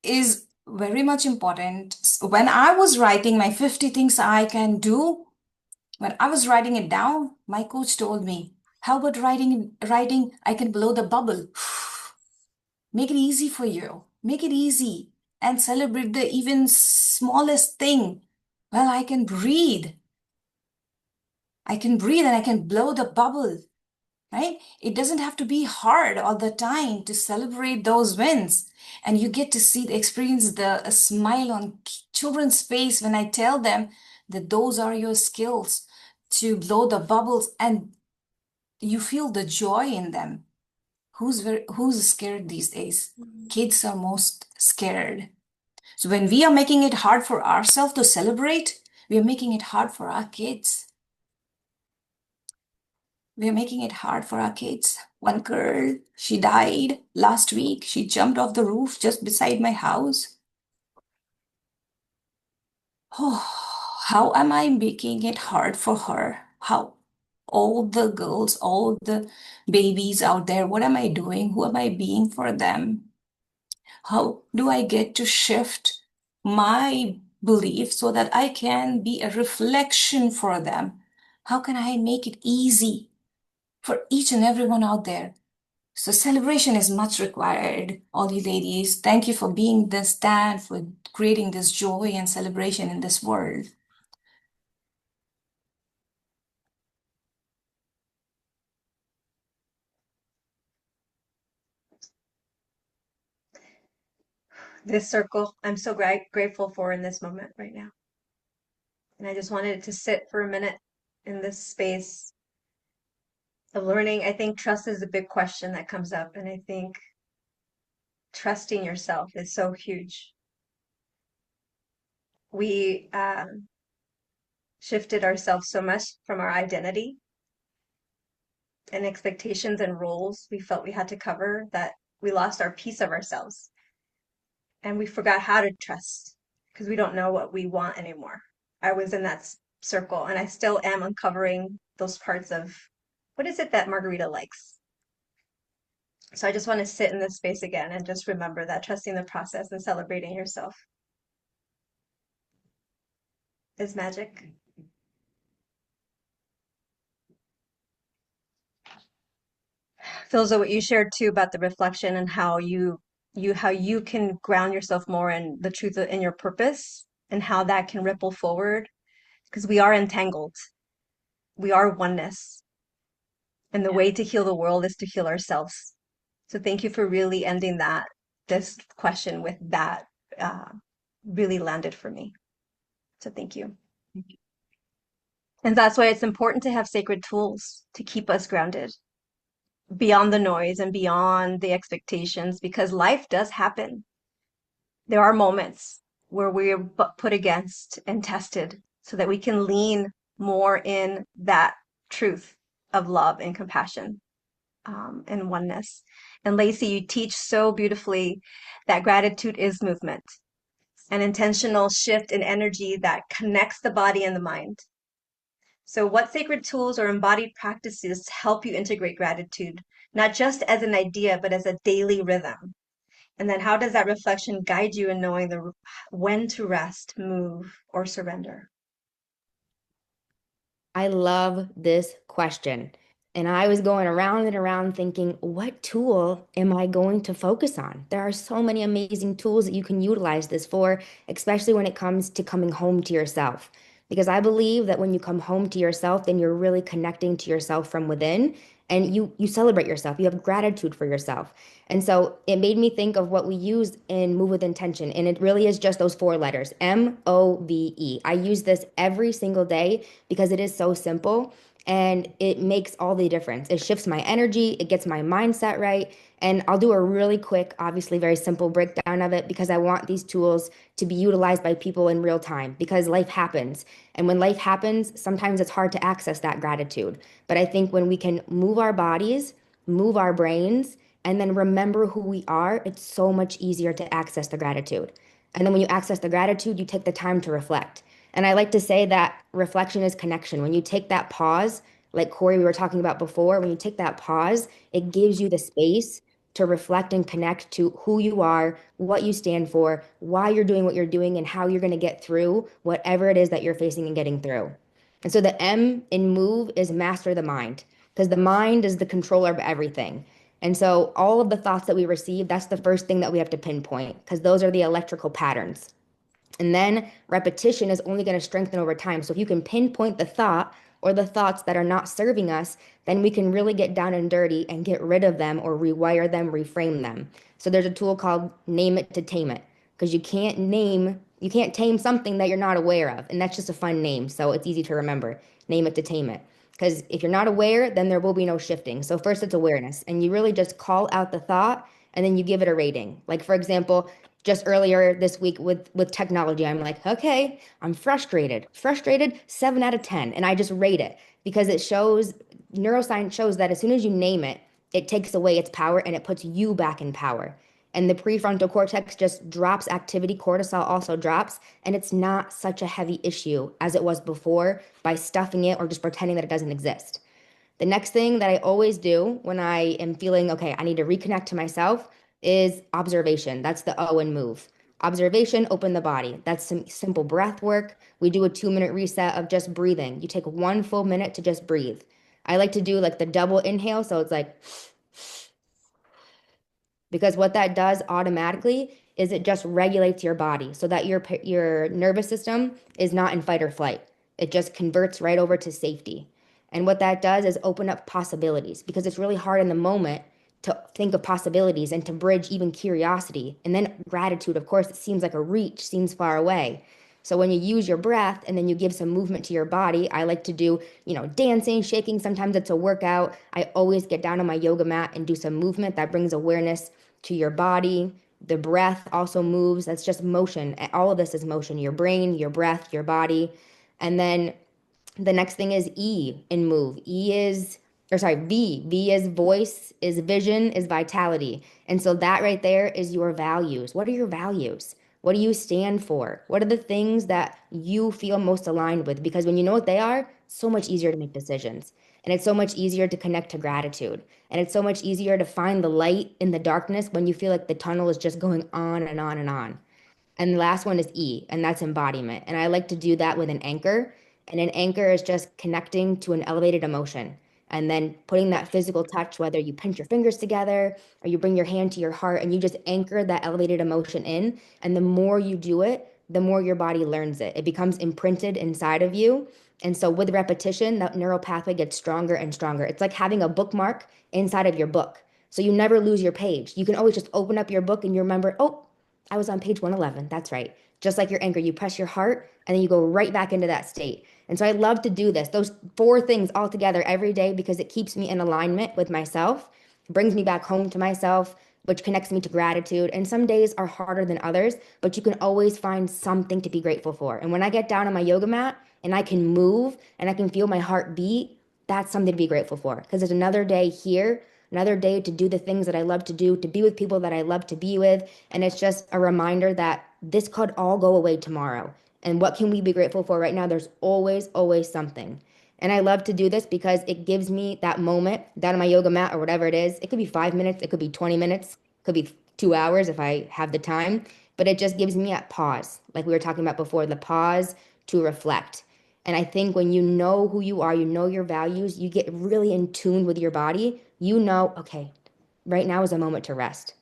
is very much important. When I was writing my 50 things I can do, when I was writing it down, my coach told me, how about writing I can blow the bubble. Make it easy for you. Make it easy and celebrate the even smallest thing. Well, I can breathe. I can breathe and I can blow the bubble, right? It doesn't have to be hard all the time to celebrate those wins. And you get to experience a smile on children's face when I tell them that those are your skills to blow the bubbles, and you feel the joy in them. Who's scared these days? Kids are most scared. So when we are making it hard for ourselves to celebrate, we are making it hard for our kids. We're making it hard for our kids. One girl, she died last week. She jumped off the roof just beside my house. Oh, how am I making it hard for her? How? All the girls, all the babies out there, what am I doing? Who am I being for them? How do I get to shift my belief so that I can be a reflection for them? How can I make it easy for each and everyone out there? So celebration is much required, all you ladies. Thank you for being the stand, for creating this joy and celebration in this world. This circle, I'm so grateful for in this moment right now. And I just wanted to sit for a minute in this space of learning. I think trust is a big question that comes up. And I think trusting yourself is so huge. We shifted ourselves so much from our identity and expectations and roles we felt we had to cover that we lost our piece of ourselves. And we forgot how to trust because we don't know what we want anymore. I was in that circle and I still am uncovering those parts of what is it that Margarita likes. So I just want to sit in this space again and just remember that trusting the process and celebrating yourself is magic. Philza, what you shared too about the reflection and how you can ground yourself more in the truth in your purpose and how that can ripple forward because we are entangled. We are oneness. And the way to heal the world is to heal ourselves. So thank you for really ending this question with that really landed for me. So thank you. And that's why it's important to have sacred tools to keep us grounded beyond the noise and beyond the expectations, because life does happen. There are moments where we're put against and tested so that we can lean more in that truth of love and compassion and oneness. And Lacey, you teach so beautifully that gratitude is movement, an intentional shift in energy that connects the body and the mind. So what sacred tools or embodied practices help you integrate gratitude, not just as an idea, but as a daily rhythm? And then how does that reflection guide you in knowing when to rest, move, or surrender? I love this question. And I was going around and around thinking, what tool am I going to focus on? There are so many amazing tools that you can utilize this for, especially when it comes to coming home to yourself. Because I believe that when you come home to yourself, then you're really connecting to yourself from within. and you celebrate yourself. You have gratitude for yourself. And so it made me think of what we use in Move with Intention. And it really is just those four letters, MOVE. I use this every single day because it is so simple and it makes all the difference. It shifts my energy, it gets my mindset right. And I'll do a really quick, obviously very simple breakdown of it because I want these tools to be utilized by people in real time because life happens. And when life happens, sometimes it's hard to access that gratitude. But I think when we can move our bodies, move our brains, and then remember who we are, it's so much easier to access the gratitude. And then when you access the gratitude, you take the time to reflect. And I like to say that reflection is connection. When you take that pause, like Corri, we were talking about before, when you take that pause, it gives you the space to reflect and connect to who you are, what you stand for, why you're doing what you're doing, and how you're going to get through whatever it is that you're facing and getting through. And so the M in move is master the mind, because the mind is the controller of everything. And so all of the thoughts that we receive, that's the first thing that we have to pinpoint, because those are the electrical patterns. And then repetition is only going to strengthen over time. So if you can pinpoint the thought or the thoughts that are not serving us, then we can really get down and dirty and get rid of them or rewire them, reframe them. So there's a tool called Name It to Tame It, because you can't tame something that you're not aware of. And that's just a fun name. So it's easy to remember. Name it to tame it. Because if you're not aware, then there will be no shifting. So first it's awareness. And you really just call out the thought and then you give it a rating. Like for example, just earlier this week with technology, I'm like, okay, I'm frustrated 7 out of 10, and I just rate it because it shows, neuroscience shows that as soon as you name it, it takes away its power and it puts you back in power. And the prefrontal cortex just drops activity, cortisol also drops, and it's not such a heavy issue as it was before by stuffing it or just pretending that it doesn't exist. The next thing that I always do when I am feeling, okay, I need to reconnect to myself is observation. That's the O in move. Observation, open the body. That's some simple breath work. We do a 2-minute reset of just breathing. You take 1 full minute to just breathe. I like to do like the double inhale. So it's like, because what that does automatically is it just regulates your body so that your nervous system is not in fight or flight. It just converts right over to safety. And what that does is open up possibilities because it's really hard in the moment to think of possibilities and to bridge even curiosity. And then gratitude, of course, it seems like a reach, seems far away. So when you use your breath and then you give some movement to your body, I like to do, dancing, shaking. Sometimes it's a workout. I always get down on my yoga mat and do some movement that brings awareness to your body. The breath also moves. That's just motion. All of this is motion. Your brain, your breath, your body. And then the next thing is E in move. V. V is voice, is vision, is vitality. And so that right there is your values. What are your values? What do you stand for? What are the things that you feel most aligned with? Because when you know what they are, it's so much easier to make decisions. And it's so much easier to connect to gratitude. And it's so much easier to find the light in the darkness when you feel like the tunnel is just going on and on and on. And the last one is E, and that's embodiment. And I like to do that with an anchor. And an anchor is just connecting to an elevated emotion and then putting that physical touch, whether you pinch your fingers together or you bring your hand to your heart and you just anchor that elevated emotion in. And the more you do it, the more your body learns it. It becomes imprinted inside of you. And so with repetition, that neural pathway gets stronger and stronger. It's like having a bookmark inside of your book. So you never lose your page. You can always just open up your book and you remember, oh, I was on page 111. That's right. Just like your anchor, you press your heart and then you go right back into that state. And so I love to do this, those 4 things all together every day because it keeps me in alignment with myself, brings me back home to myself, which connects me to gratitude. And some days are harder than others, but you can always find something to be grateful for. And when I get down on my yoga mat and I can move and I can feel my heart beat, that's something to be grateful for because there's another day here, another day to do the things that I love to do, to be with people that I love to be with. And it's just a reminder that this could all go away tomorrow. And what can we be grateful for right now? There's always, always something. And I love to do this because it gives me that moment down on my yoga mat or whatever it is. It could be 5 minutes, it could be 20 minutes, it could be 2 hours if I have the time. But it just gives me a pause, like we were talking about before, the pause to reflect. And I think when you know who you are, you know your values, you get really in tune with your body. You know, okay, right now is a moment to rest.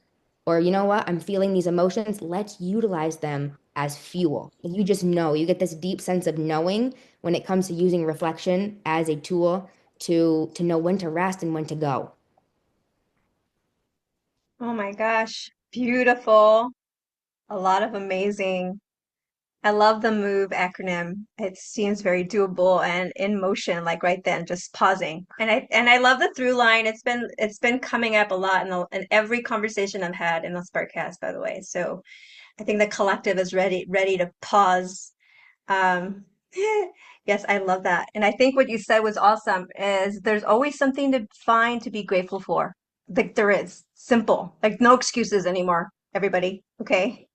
Or you know what? I'm feeling these emotions. Let's utilize them as fuel. You just know, you get this deep sense of knowing when it comes to using reflection as a tool to know when to rest and when to go. Oh my gosh, beautiful. A lot of amazing. I love the MOVE acronym. It seems very doable and in motion, like right then, just pausing. And I love the through line. It's been coming up a lot in every conversation I've had in the Sparkcast, by the way. So I think the collective is ready to pause. Um, yes, I love that. And I think what you said was awesome is there's always something to find to be grateful for. Like there is. Simple. Like no excuses anymore, everybody. Okay?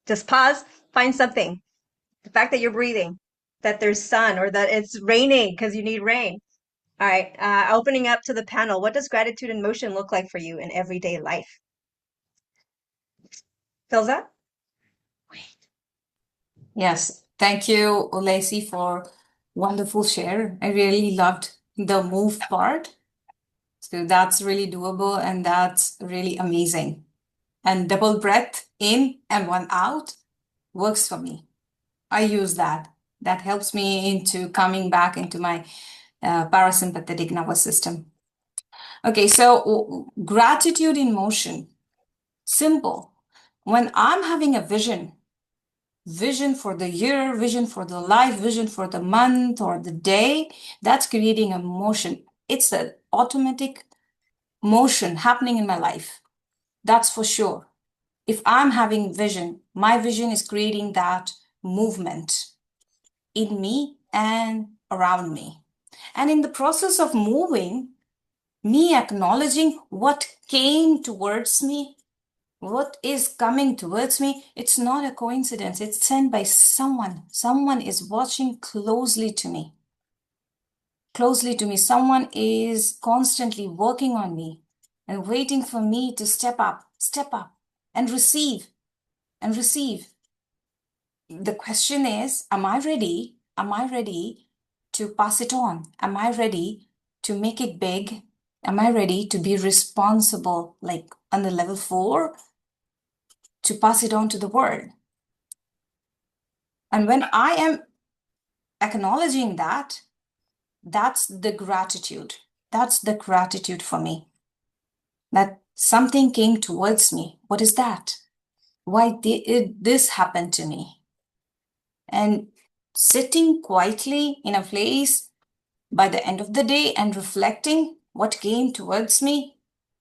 Just pause, find something. The fact that you're breathing, that there's sun, or that it's raining because you need rain. All right, opening up to the panel. What does gratitude in motion look like for you in everyday life? Filza? Yes, thank you, Lacey, for wonderful share. I really loved the move part. So that's really doable and that's really amazing. And double breath in and one out works for me. I use that. That helps me into coming back into my parasympathetic nervous system. Okay, so gratitude in motion. Simple. When I'm having a vision for the year, vision for the life, vision for the month or the day, that's creating a motion. It's an automatic motion happening in my life. That's for sure. If I'm having vision, my vision is creating that movement in me and around me. And in the process of moving, me acknowledging what came towards me, what is coming towards me, it's not a coincidence. It's sent by someone. Someone is watching closely to me. Closely to me. Someone is constantly working on me and waiting for me to step up and receive and receive. The question is, am I ready? Am I ready to pass it on? Am I ready to make it big? Am I ready to be responsible, like on the level 4, to pass it on to the world? And when I am acknowledging that, that's the gratitude. That's the gratitude for me. That something came towards me. What is that? Why did this happen to me? And sitting quietly in a place by the end of the day and reflecting what came towards me,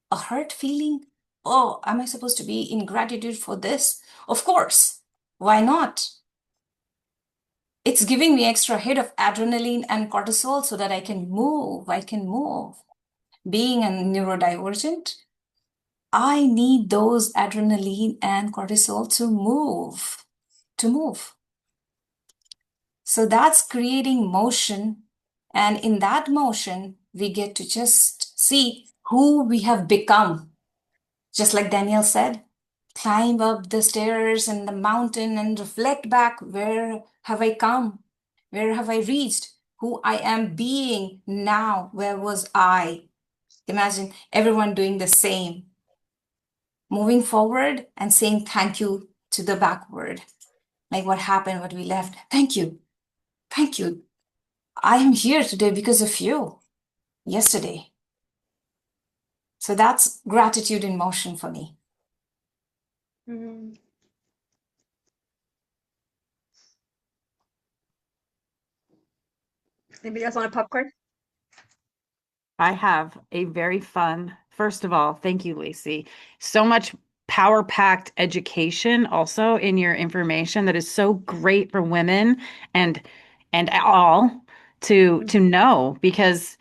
a hurt feeling. Oh, am I supposed to be in gratitude for this? Of course. Why not? It's giving me extra hit of adrenaline and cortisol so that I can move. Being a neurodivergent, I need those adrenaline and cortisol to move. So that's creating motion. And in that motion, we get to just see who we have become. Just like Danielle said, climb up the stairs and the mountain and reflect back. Where have I come? Where have I reached? Who I am being now. Where was I? Imagine everyone doing the same. Moving forward and saying thank you to the backward. Like what happened, what we left. Thank you. Thank you. I am here today because of you. Yesterday. So that's gratitude in motion for me. Mm. Anybody else want a popcorn? I have a very fun, first of all, thank you, Lacey. So much power-packed education also in your information that is so great for women and all to know, because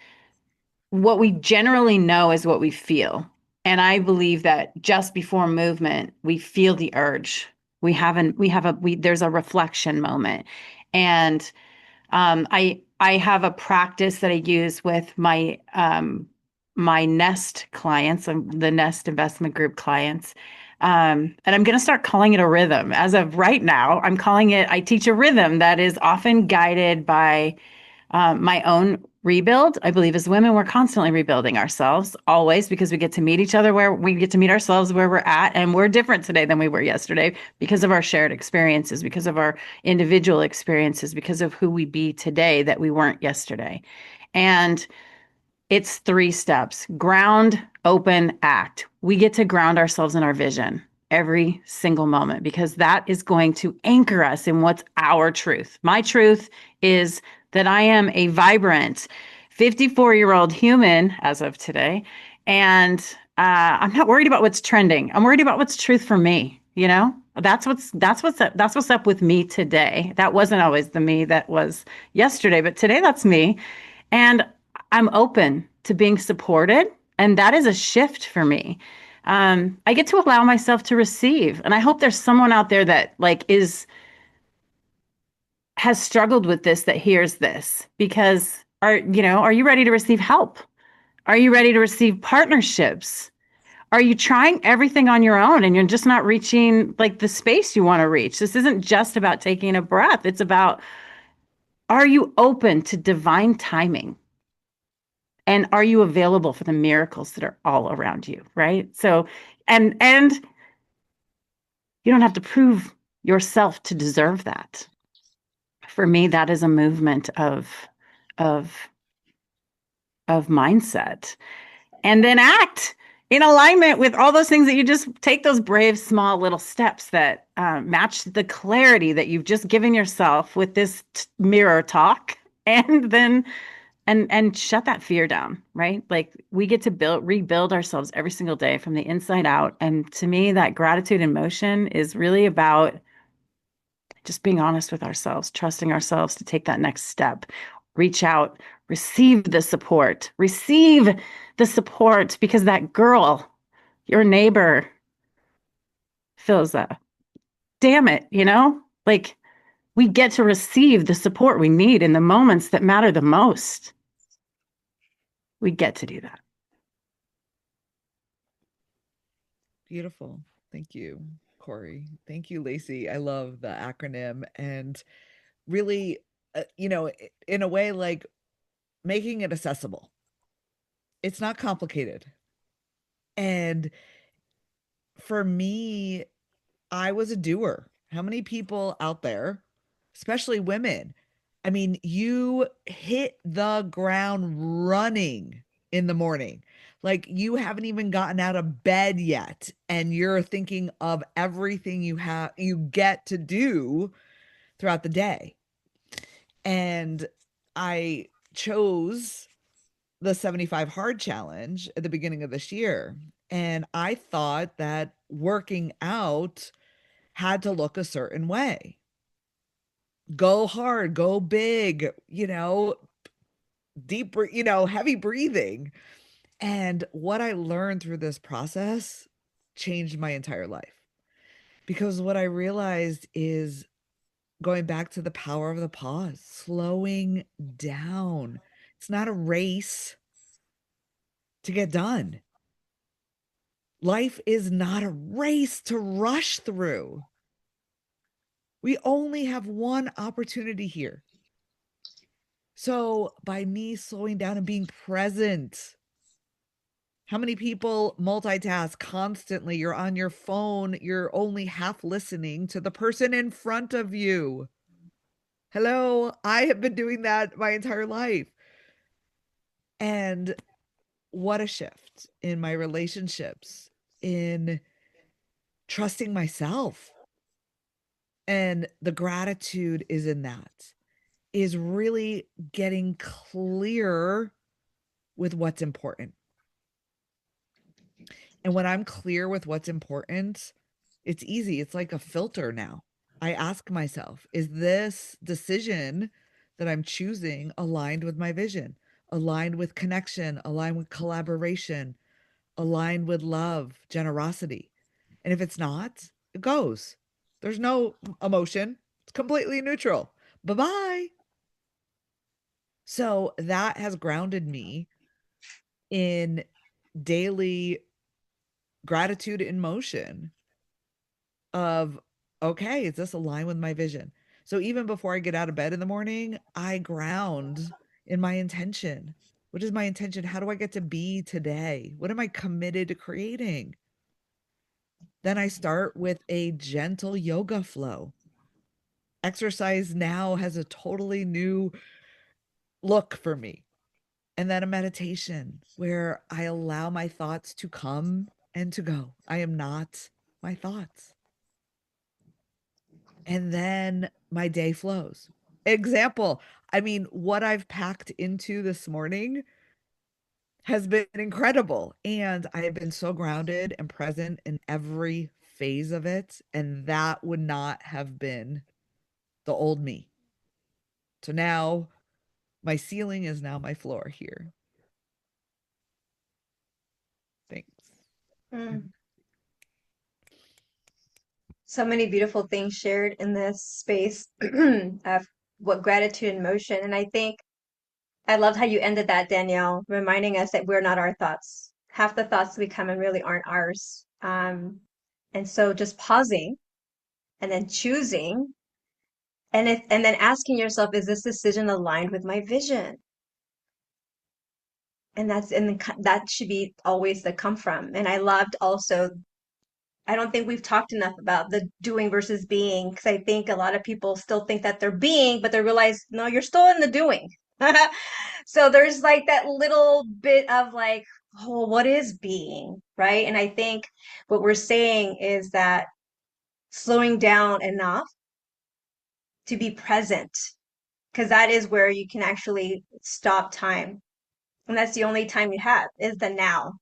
what we generally know is what we feel. And I believe that just before movement, we feel the urge. There's a reflection moment. And I have a practice that I use with my Nest clients, the Nest Investment Group clients. And I'm going to start calling it a rhythm. As of right now, I teach a rhythm that is often guided by my own rebuild. I believe as women, we're constantly rebuilding ourselves, always, because we get to meet each other where we get to meet ourselves where we're at. And we're different today than we were yesterday because of our shared experiences, because of our individual experiences, because of who we be today that we weren't yesterday. And It's 3 steps: ground, open, act. We get to ground ourselves in our vision every single moment because that is going to anchor us in what's our truth. My truth is that I am a vibrant 54-year-old human as of today. And I'm not worried about what's trending. I'm worried about what's truth for me. You know, that's what's up with me today. That wasn't always the me that was yesterday, but today that's me. And I'm open to being supported. And that is a shift for me. I get to allow myself to receive. And I hope there's someone out there that has struggled with this, that hears this, because are you ready to receive help? Are you ready to receive partnerships? Are you trying everything on your own and you're just not reaching like the space you want to reach? This isn't just about taking a breath. It's about, are you open to divine timing? And are you available for the miracles that are all around you, right? So, and you don't have to prove yourself to deserve that. For me, that is a movement of mindset. And then act in alignment with all those things that you just take, those brave, small little steps that match the clarity that you've just given yourself with this mirror talk. And then and shut that fear down, right? Like we get to rebuild ourselves every single day from the inside out. And to me, that gratitude in motion is really about just being honest with ourselves, trusting ourselves to take that next step, reach out, receive the support, because that girl, your neighbor, feels that. Damn it, like we get to receive the support we need in the moments that matter the most. We get to do that. Beautiful. Thank you, Corri. Thank you, Lacey. I love the acronym and really, in a way, like making it accessible. It's not complicated. And for me, I was a doer. How many people out there, especially women, I mean, you hit the ground running in the morning. Like you haven't even gotten out of bed yet and you're thinking of everything you get to do throughout the day. And I chose the 75 hard challenge at the beginning of this year. And I thought that working out had to look a certain way. Go hard, go big, deep, heavy breathing. And what I learned through this process changed my entire life. Because what I realized is going back to the power of the pause, slowing down. It's not a race to get done. Life is not a race to rush through. We only have one opportunity here. So by me slowing down and being present, how many people multitask constantly? You're on your phone, you're only half listening to the person in front of you. Hello, I have been doing that my entire life. And what a shift in my relationships, in trusting myself. And the gratitude is in that, is really getting clear with what's important. And when I'm clear with what's important, it's easy. It's like a filter now. I ask myself, is this decision that I'm choosing aligned with my vision, aligned with connection, aligned with collaboration, aligned with love, generosity? And if it's not, it goes. There's no emotion. It's completely neutral. Bye-bye. So that has grounded me in daily gratitude in motion of, okay, is this aligned with my vision? So even before I get out of bed in the morning, I ground in my intention. What is my intention? How do I get to be today? What am I committed to creating? Then I start with a gentle yoga flow. Exercise now has a totally new look for me. And then a meditation where I allow my thoughts to come and to go. I am not my thoughts. And then my day flows. Example, I mean, what I've packed into this morning has been incredible. And I have been so grounded and present in every phase of it. And that would not have been the old me. So now my ceiling is now my floor here. Thanks. So many beautiful things shared in this space of what gratitude in motion. And I think I loved how you ended that, Danielle, reminding us that we're not our thoughts. Half the thoughts we come in really aren't ours. And so just pausing and then choosing and then asking yourself, is this decision aligned with my vision? And that should be always the come from. And I loved also, I don't think we've talked enough about the doing versus being, because I think a lot of people still think that they're being, but they realize, no, you're still in the doing. So there's like that little bit of like, oh, what is being, right? And I think what we're saying is that slowing down enough to be present, because that is where you can actually stop time. And that's the only time you have is the now.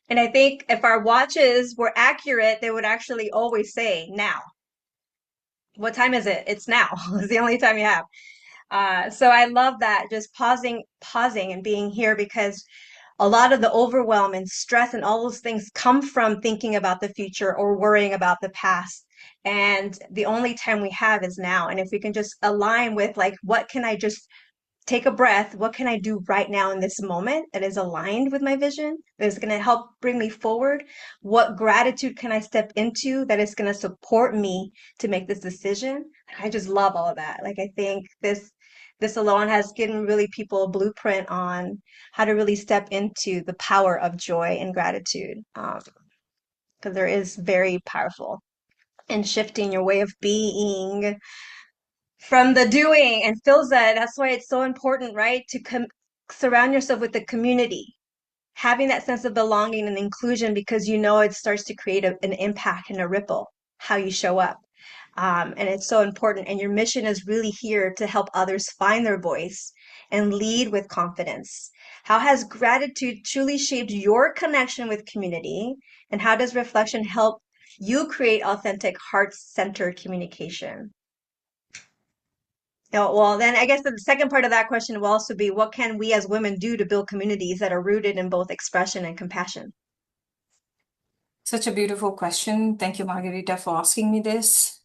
And I think if our watches were accurate, they would actually always say now. What time is it? It's now. It's the only time you have. So I love that, just pausing and being here, because a lot of the overwhelm and stress and all those things come from thinking about the future or worrying about the past. And the only time we have is now. And if we can just align with like, what can I just take a breath? What can I do right now in this moment that is aligned with my vision, that is going to help bring me forward? What gratitude can I step into that is going to support me to make this decision? I just love all of that. Like, I think this alone has given really people a blueprint on how to really step into the power of joy and gratitude, because there is very powerful in shifting your way of being from the doing. And feels that's why it's so important, right, to surround yourself with the community, having that sense of belonging and inclusion, because it starts to create an impact and a ripple how you show up. And it's so important. And your mission is really here to help others find their voice and lead with confidence. How has gratitude truly shaped your connection with community? And how does reflection help you create authentic, heart-centered communication? Well, then I guess the second part of that question will also be, what can we as women do to build communities that are rooted in both expression and compassion? Such a beautiful question. Thank you, Margarita, for asking me this.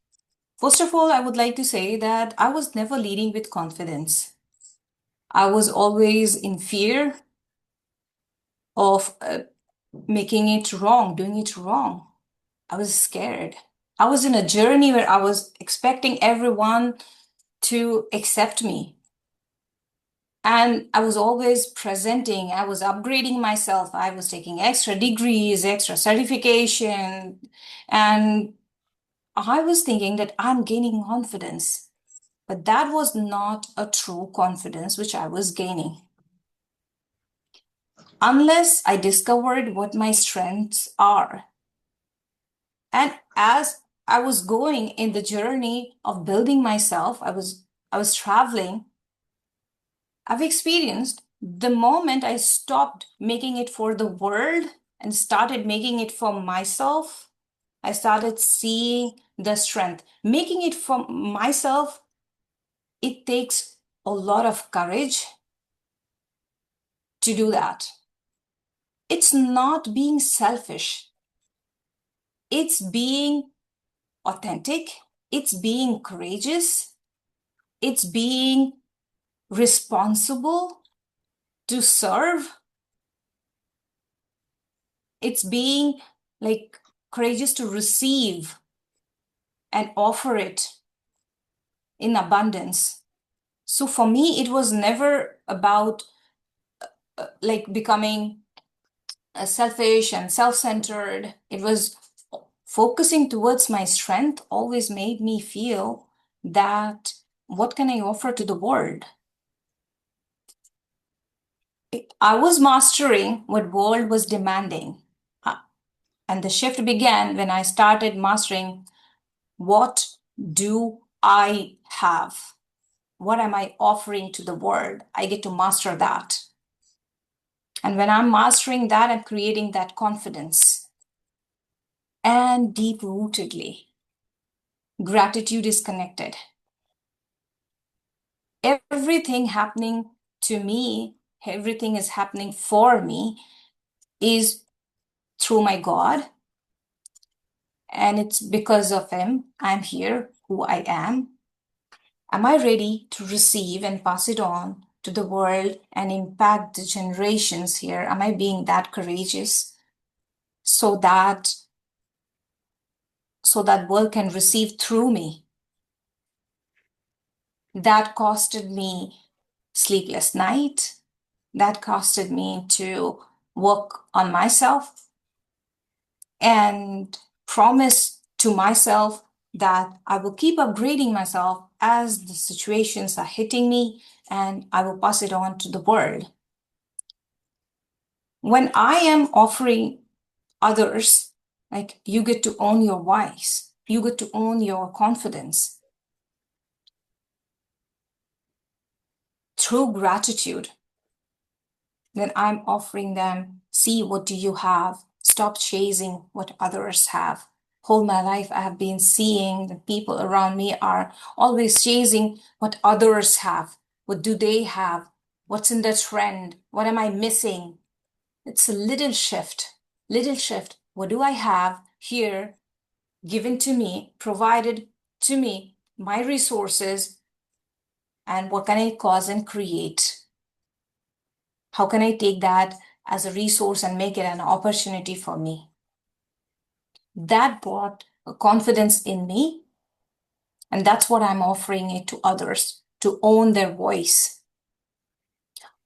First of all, I would like to say that I was never leading with confidence. I was always in fear of making it wrong, doing it wrong. I was scared. I was in a journey where I was expecting everyone to accept me. And I was always presenting, I was upgrading myself. I was taking extra degrees, extra certification. And I was thinking that I'm gaining confidence. But that was not a true confidence which I was gaining. Unless I discovered what my strengths are. And as I was going in the journey of building myself, I was traveling. I've experienced the moment I stopped making it for the world and started making it for myself, I started seeing the strength. Making it for myself, it takes a lot of courage to do that. It's not being selfish. It's being authentic. It's being courageous. It's being responsible to serve. It's being like courageous to receive and offer it in abundance. So for me, it was never about like becoming selfish and self-centered. It was focusing towards my strength always made me feel that what can I offer to the world? I was mastering what world was demanding. And the shift began when I started mastering what do I have? What am I offering to the world? I get to master that. And when I'm mastering that, I'm creating that confidence. And deep rootedly, gratitude is connected. Everything happening to me, everything is happening for me is through my God. And it's because of Him I'm here, who I am. Am I ready to receive and pass it on to the world and impact the generations here? Am I being that courageous so that world can receive through me? That costed me sleepless night. That costed me to work on myself and promise to myself that I will keep upgrading myself as the situations are hitting me, and I will pass it on to the world. When I am offering others, like, you get to own your voice, you get to own your confidence through gratitude, then I'm offering them, see, what do you have? Stop chasing what others have. Whole my life, I have been seeing the people around me are always chasing what others have. What do they have? What's in the trend? What am I missing? It's a little shift, little shift. What do I have here given to me, provided to me, my resources, and what can I cause and create? How can I take that as a resource and make it an opportunity for me? That brought a confidence in me, and that's what I'm offering it to others, to own their voice.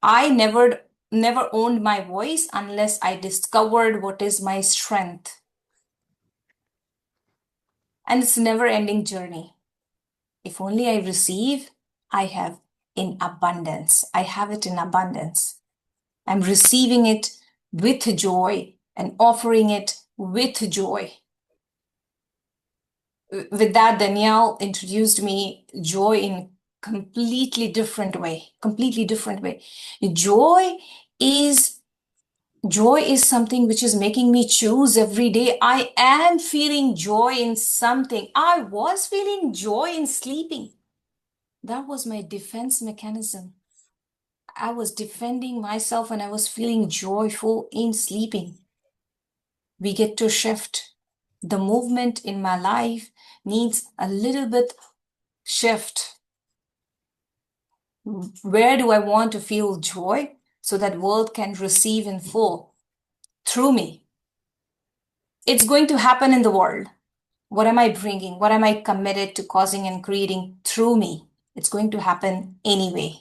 I never owned my voice unless I discovered what is my strength. And it's a never-ending journey. If only I receive, I have in abundance. I have it in abundance. I'm receiving it with joy and offering it with joy. With that, Danielle introduced me joy in completely different way. Joy is something which is making me choose every day. I am feeling joy in something. I was feeling joy in sleeping. That was my defense mechanism. I was defending myself and I was feeling joyful in sleeping. We get to shift. The movement in my life needs a little bit shift. Where do I want to feel joy so that world can receive in full through me? It's going to happen in the world. What am I bringing? What am I committed to causing and creating through me? It's going to happen anyway.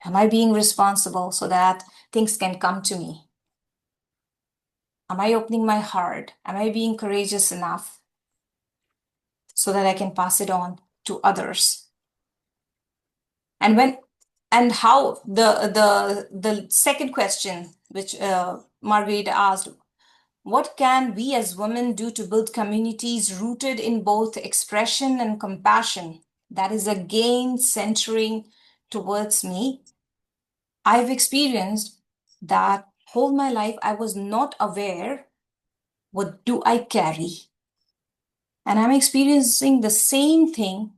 Am I being responsible so that things can come to me? Am I opening my heart? Am I being courageous enough so that I can pass it on to others? And how the second question, which Margarita asked, what can we as women do to build communities rooted in both expression and compassion? That is again centering towards me. I've experienced that whole my life I was not aware, what do I carry? And I'm experiencing the same thing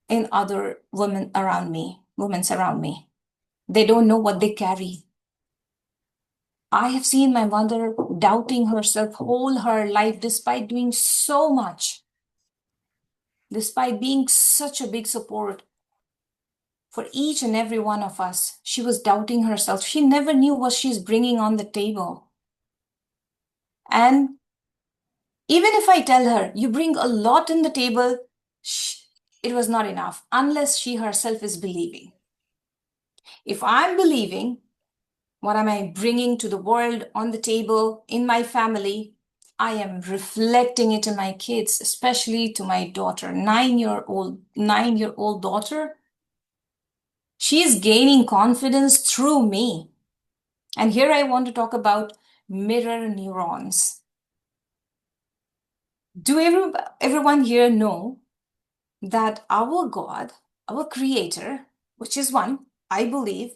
in other women around me, women around me. They don't know what they carry. I have seen my mother doubting herself whole her life despite doing so much, despite being such a big support for each and every one of us. She was doubting herself. She never knew what she's bringing on the table. And even if I tell her, you bring a lot on the table, it was not enough unless she herself is believing. If I'm believing, what am I bringing to the world on the table in my family? I am reflecting it in my kids, especially to my daughter, 9-year-old daughter. She is gaining confidence through me. And here I want to talk about mirror neurons. Do everyone here know that our God, our Creator, which is one, I believe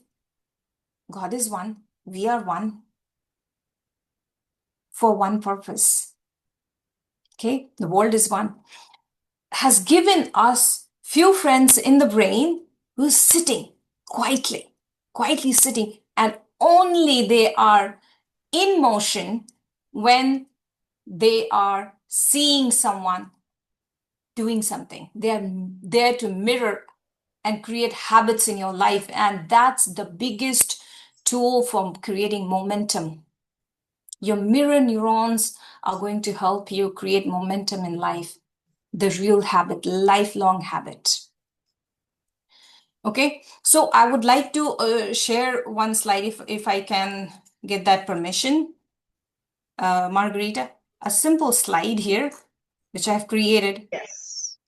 God is one, we are one for one purpose. Okay, the world is one, has given us few friends in the brain who's sitting quietly sitting, and only they are in motion when they are seeing someone doing something. They are there to mirror and create habits in your life. And that's the biggest tool for creating momentum. Your mirror neurons are going to help you create momentum in life, the real habit, lifelong habit. Okay, so I would like to share one slide if I can get that permission, Margarita. A simple slide here, which I've created. Yes.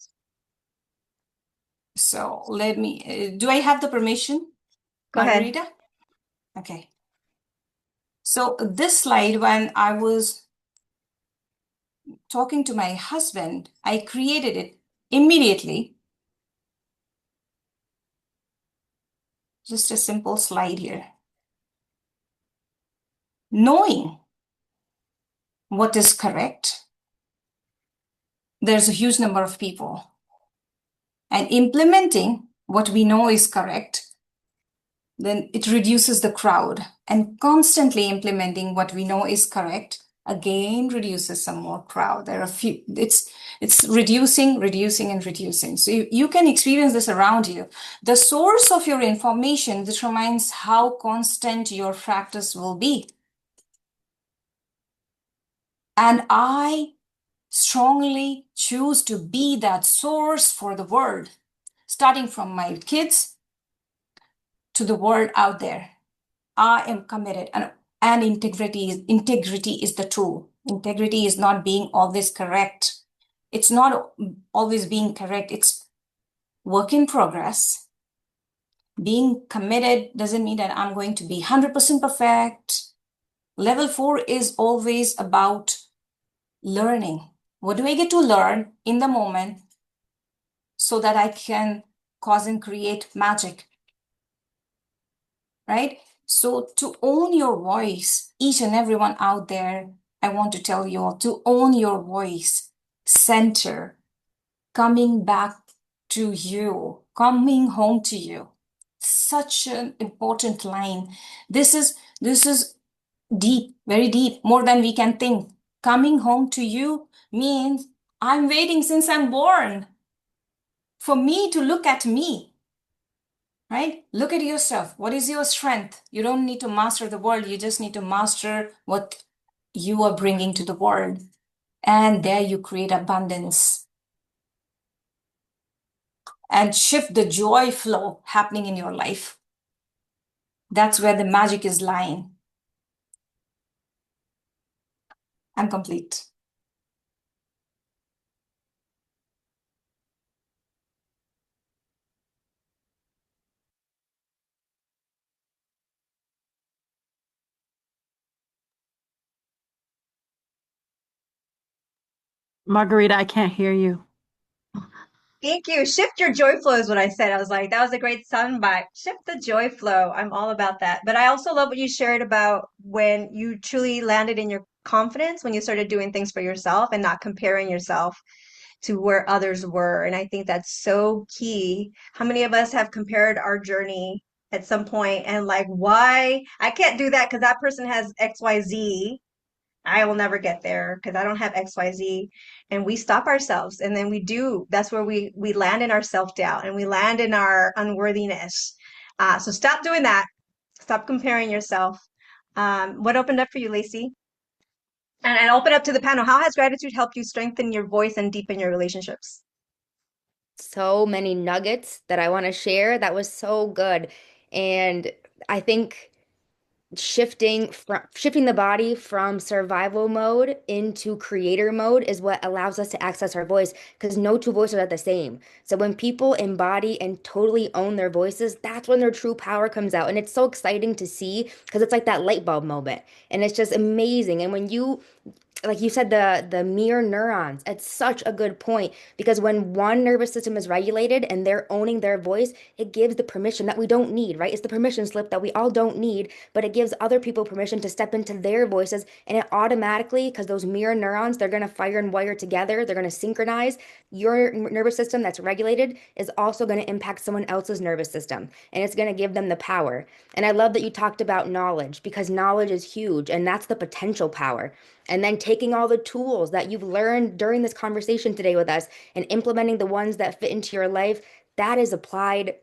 So let me, do I have the permission, Go ahead. Margarita? Okay. So this slide, when I was talking to my husband, I created it immediately. Just a simple slide here. Knowing what is correct, there's a huge number of people. And implementing what we know is correct, then it reduces the crowd. And constantly implementing what we know is correct, again, reduces some more crowd. There are few, it's reducing, and reducing. So you can experience this around you. The source of your information determines how constant your practice will be. And I strongly choose to be that source for the world, starting from my kids to the world out there. I am committed, and integrity is the tool. Integrity is not being always correct. It's not always being correct. It's work in progress. Being committed doesn't mean that I'm going to be 100% perfect. Level 4 is always about learning. What do I get to learn in the moment so that I can cause and create magic? Right? So to own your voice, each and everyone out there, I want to tell you all to own your voice, center, coming back to you, coming home to you. Such an important line. This is deep, very deep, more than we can think. Coming home to you means I'm waiting since I'm born for me to look at me. Right? Look at yourself. What is your strength? You don't need to master the world. You just need to master what you are bringing to the world. And there you create abundance and shift the joy flow happening in your life. That's where the magic is lying. I'm complete. Margarita, I can't hear you. Thank you. Shift your joy flow is what I said. I was like, that was a great soundbite. Shift the joy flow. I'm all about that. But I also love what you shared about when you truly landed in your confidence, when you started doing things for yourself and not comparing yourself to where others were. And I think that's so key. How many of us have compared our journey at some point and like, why? I can't do that because that person has XYZ. I will never get there because I don't have XYZ. And we stop ourselves. And then we do. That's where we land in our self-doubt and we land in our unworthiness. So stop doing that. Stop comparing yourself. What opened up for you, Lacey? And open up to the panel. How has gratitude helped you strengthen your voice and deepen your relationships? So many nuggets that I want to share. That was so good. And I think shifting the body from survival mode into creator mode is what allows us to access our voice, because no two voices are the same. So when people embody and totally own their voices, that's when their true power comes out. And it's so exciting to see, because it's like that light bulb moment, and it's just amazing. And when you, like you said, the mirror neurons, it's such a good point, because when one nervous system is regulated and they're owning their voice, it gives the permission that we don't need, right? It's the permission slip that we all don't need, but it gives other people permission to step into their voices, and it automatically, because those mirror neurons, they're going to fire and wire together, they're going to synchronize. Your nervous system that's regulated is also going to impact someone else's nervous system, and it's going to give them the power. And I love that you talked about knowledge, because knowledge is huge, and that's the potential power. And then taking all the tools that you've learned during this conversation today with us and implementing the ones that fit into your life, that is applied,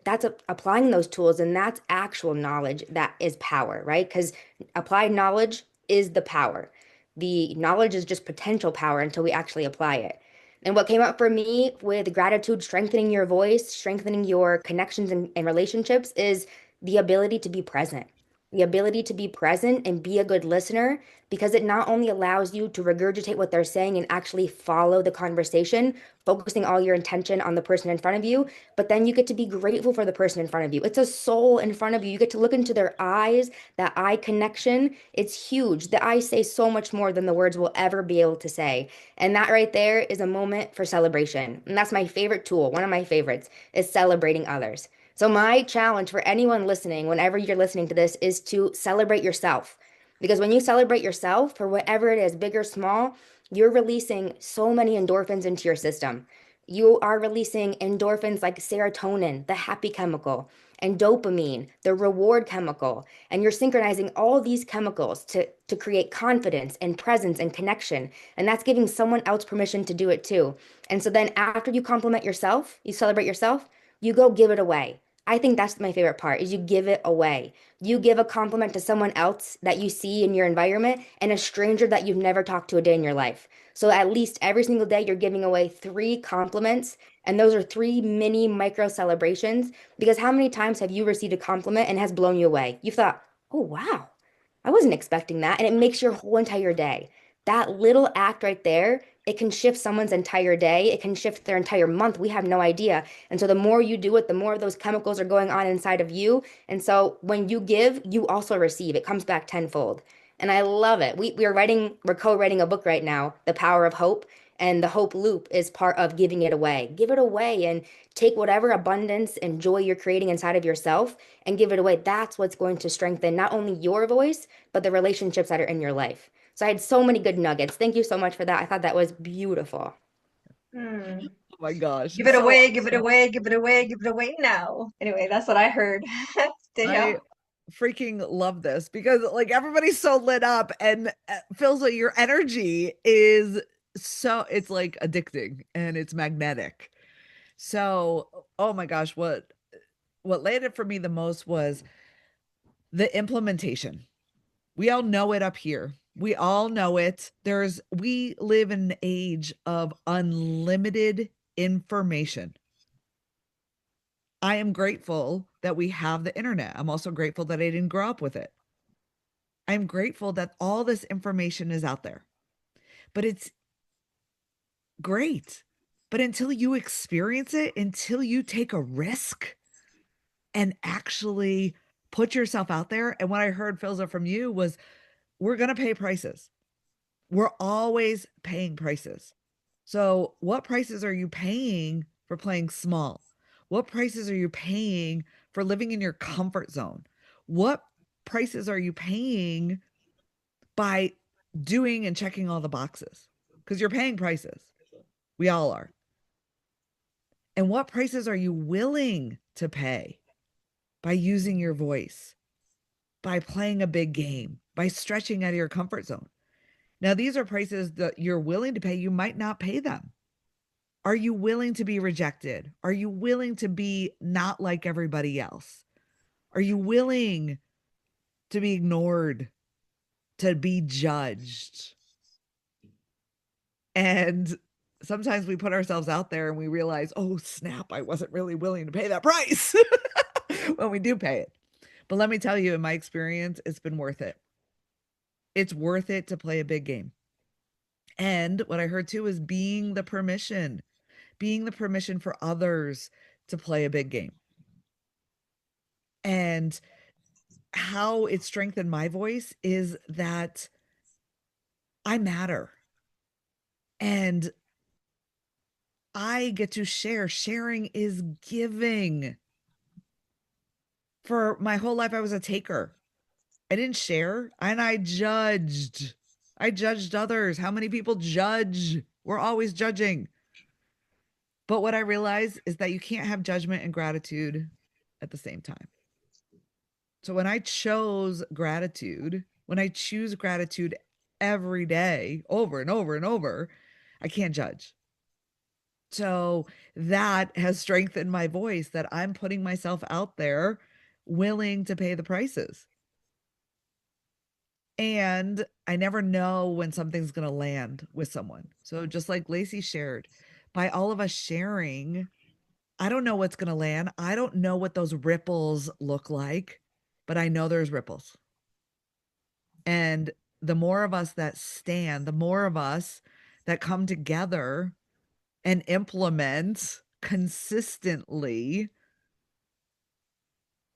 applying those tools, and that's actual knowledge. That is power, right? Because applied knowledge is the power. The knowledge is just potential power until we actually apply it. And what came up for me with gratitude, strengthening your voice, strengthening your connections and relationships, is the ability to be present. The ability to be present and be a good listener, because it not only allows you to regurgitate what they're saying and actually follow the conversation, focusing all your intention on the person in front of you, but then you get to be grateful for the person in front of you. It's a soul in front of you. You get to look into their eyes, that eye connection. It's huge. The eyes say so much more than the words will ever be able to say. And that right there is a moment for celebration. And that's my favorite tool. One of my favorites is celebrating others. So my challenge for anyone listening, whenever you're listening to this, is to celebrate yourself. Because when you celebrate yourself for whatever it is, big or small, you're releasing so many endorphins into your system. You are releasing endorphins like serotonin, the happy chemical, and dopamine, the reward chemical. And you're synchronizing all these chemicals to create confidence and presence and connection. And that's giving someone else permission to do it too. And so then after you compliment yourself, you celebrate yourself, you go give it away. I think that's my favorite part, is you give it away. You give a compliment to someone else that you see in your environment, and a stranger that you've never talked to a day in your life. So at least every single day you're giving away 3 compliments, and those are 3 mini micro celebrations. Because how many times have you received a compliment and has blown you away? You thought, "Oh wow, I wasn't expecting that." And it makes your whole entire day. That little act right there, it can shift someone's entire day. It can shift their entire month. We have no idea. And so the more you do it, the more of those chemicals are going on inside of you. And so when you give, you also receive. It comes back tenfold. And I love it. We're co-writing a book right now, The Power of Hope. And the hope loop is part of giving it away. Give it away and take whatever abundance and joy you're creating inside of yourself and give it away. That's what's going to strengthen not only your voice, but the relationships that are in your life. So I had so many good nuggets. Thank you so much for that. I thought that was beautiful. Hmm. Oh my gosh. Give it So away, give it away, give it away, give it away now. Anyway, that's what I heard. I Danielle? freaking love this, because like everybody's so lit up, and feels like your energy is so, it's like addicting and it's magnetic. So, oh my gosh, what landed for me the most was the implementation. We all know it up here. We all know it. We live in an age of unlimited information. I am grateful that we have the internet. I'm also grateful that I didn't grow up with it. I'm grateful that all this information is out there, but it's great. But until you experience it, until you take a risk and actually put yourself out there. And what I heard, Philza, from you was, we're going to pay prices. We're always paying prices. So what prices are you paying for playing small? What prices are you paying for living in your comfort zone? What prices are you paying by doing and checking all the boxes? Because you're paying prices. We all are. And what prices are you willing to pay by using your voice, by playing a big game, by stretching out of your comfort zone? Now, these are prices that you're willing to pay. You might not pay them. Are you willing to be rejected? Are you willing to be not like everybody else? Are you willing to be ignored, to be judged? And sometimes we put ourselves out there and we realize, oh, snap, I wasn't really willing to pay that price when we do pay it. But let me tell you, in my experience, it's been worth it. It's worth it to play a big game. And what I heard too is being the permission for others to play a big game. And how it strengthened my voice is that I matter. And I get to share. Sharing is giving. For my whole life, I was a taker. I didn't share, and I judged. I judged others. How many people judge? We're always judging. But what I realized is that you can't have judgment and gratitude at the same time. So when I choose gratitude every day, over and over and over, I can't judge. So that has strengthened my voice, that I'm putting myself out there, willing to pay the prices. And I never know when something's going to land with someone. So just like Lacey shared, by all of us sharing, I don't know what's going to land. I don't know what those ripples look like, but I know there's ripples. And the more of us that stand, the more of us that come together and implement consistently,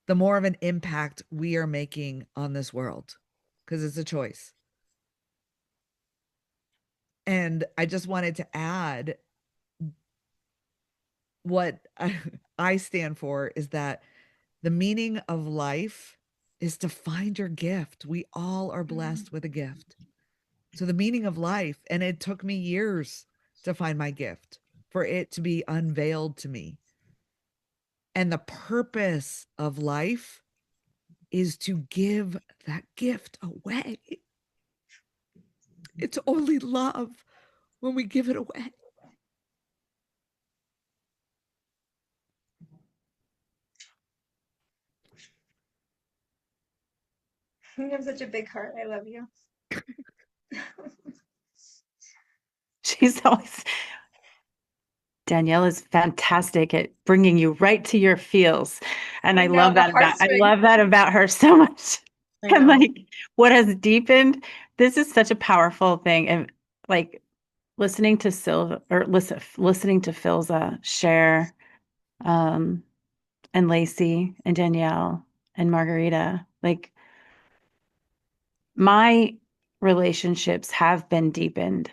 the more of an impact we are making on this world, because it's a choice. And I just wanted to add what I stand for is that the meaning of life is to find your gift. We all are blessed with a gift. So the meaning of life, and it took me years to find my gift, for it to be unveiled to me. And the purpose of life is to give that gift away. It's only love when we give it away. You have such a big heart. I love you. She's always, Danielle is fantastic at bringing you right to your feels. And I love that about her so much. And like what has deepened, this is such a powerful thing. And like listening to listening to Philza share, and Lacey and Danielle and Margarita, like my relationships have been deepened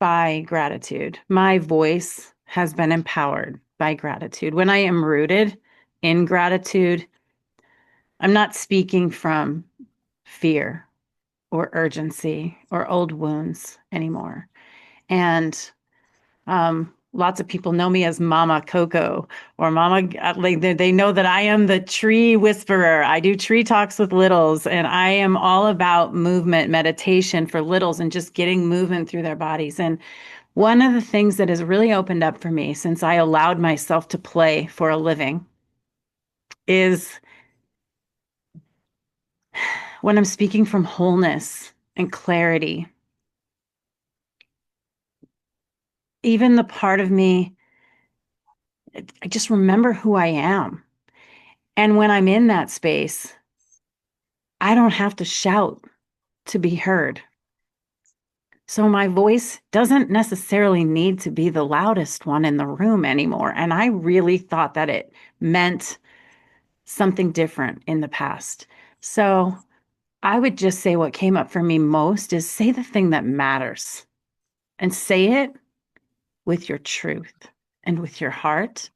by gratitude. My voice has been empowered by gratitude. When I am rooted in gratitude, I'm not speaking from fear or urgency or old wounds anymore. And lots of people know me as Mama Coco or Mama, like they know that I am the tree whisperer. I do tree talks with littles, and I am all about movement, meditation for littles and just getting movement through their bodies. And one of the things that has really opened up for me since I allowed myself to play for a living is when I'm speaking from wholeness and clarity. Even the part of me, I just remember who I am. And when I'm in that space, I don't have to shout to be heard. So my voice doesn't necessarily need to be the loudest one in the room anymore. And I really thought that it meant something different in the past. So I would just say what came up for me most is say the thing that matters and say it with your truth and with your heart.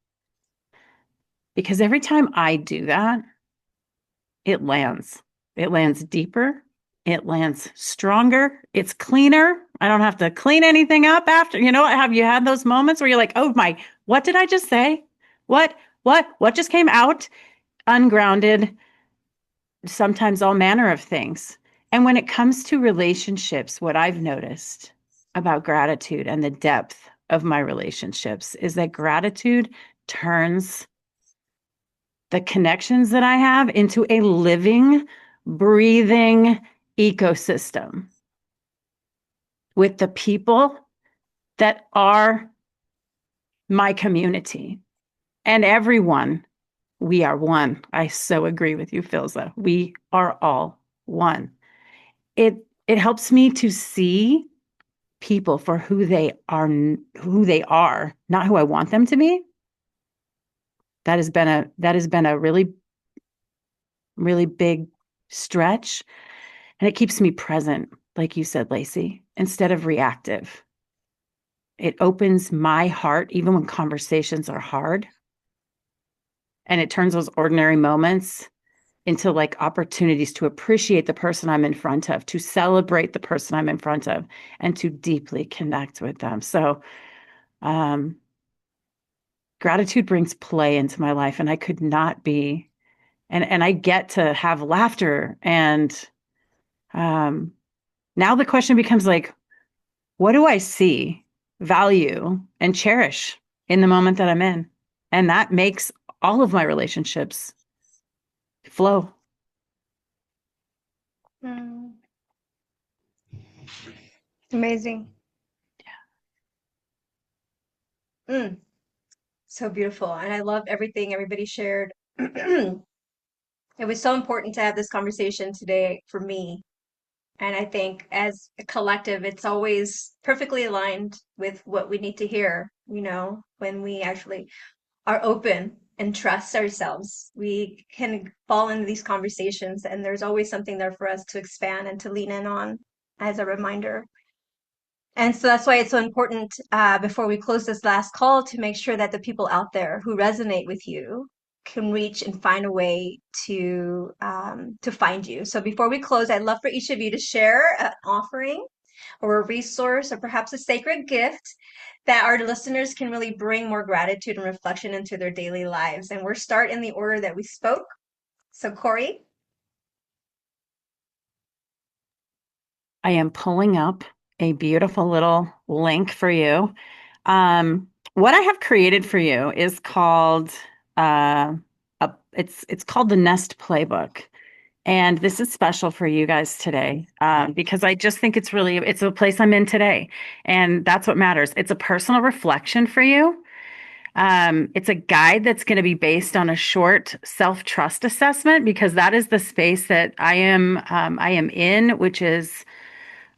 Because every time I do that, it lands. It lands deeper. It lands stronger. It's cleaner. I don't have to clean anything up after. You know what? Have you had those moments where you're like, oh my, what did I just say? What just came out? Ungrounded, sometimes all manner of things. And when it comes to relationships, what I've noticed about gratitude and the depth of my relationships is that gratitude turns the connections that I have into a living, breathing ecosystem with the people that are my community. And everyone we are one. I so agree with you, Philza. We are all one. It helps me to see people for who they are, not who I want them to be. That has been a really, really big stretch. And it keeps me present, like you said, Lacey, instead of reactive. It opens my heart, even when conversations are hard. And it turns those ordinary moments into like opportunities to appreciate the person I'm in front of, to celebrate the person I'm in front of, and to deeply connect with them. So, gratitude brings play into my life, and I could not be, and I get to have laughter. And now the question becomes like, what do I see, value, and cherish in the moment that I'm in? And that makes all of my relationships flow. Amazing. So beautiful. And I loved everything everybody shared. It was so important to have this conversation today for me. And I think as a collective, it's always perfectly aligned with what we need to hear, when we actually are open and trust ourselves. We can fall into these conversations, and there's always something there for us to expand and to lean in on as a reminder. And so that's why it's so important, before we close this last call, to make sure that the people out there who resonate with you can reach and find a way to find you. So before we close, I'd love for each of you to share an offering or a resource or perhaps a sacred gift that our listeners can really bring more gratitude and reflection into their daily lives. And we'll start in the order that we spoke. So Corri. I am pulling up a beautiful little link for you. What I have created for you is called it's called the Nest Playbook. And this is special for you guys today, because I just think it's a place I'm in today. And that's what matters. It's a personal reflection for you. It's a guide that's going to be based on a short self-trust assessment, because that is the space that I am in, which is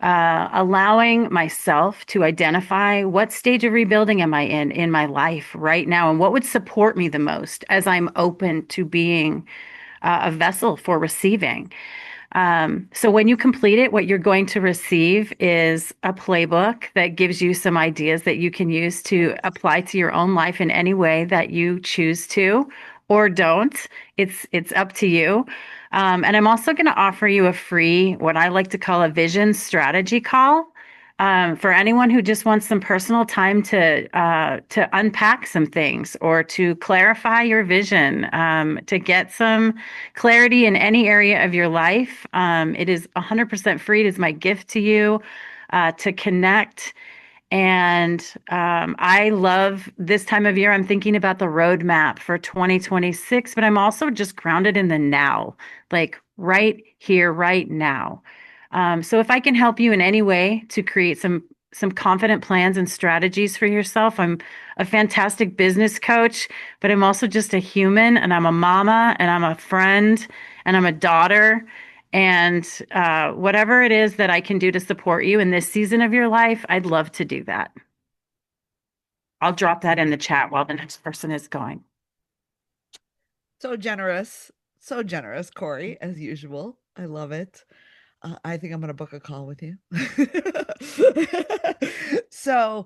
allowing myself to identify what stage of rebuilding am I in my life right now, and what would support me the most as I'm open to being a vessel for receiving. So when you complete it, what you're going to receive is a playbook that gives you some ideas that you can use to apply to your own life in any way that you choose to, or don't. It's up to you. And I'm also going to offer you a free, what I like to call a vision strategy call. For anyone who just wants some personal time to unpack some things, or to clarify your vision, to get some clarity in any area of your life. It is 100% free. It is my gift to you, to connect. And I love this time of year. I'm thinking about the roadmap for 2026, but I'm also just grounded in the now, like right here, right now. So if I can help you in any way to create some confident plans and strategies for yourself, I'm a fantastic business coach, but I'm also just a human, and I'm a mama, and I'm a friend, and I'm a daughter. And whatever it is that I can do to support you in this season of your life, I'd love to do that. I'll drop that in the chat while the next person is going. So generous, Corri, as usual. I love it. I think I'm going to book a call with you. So,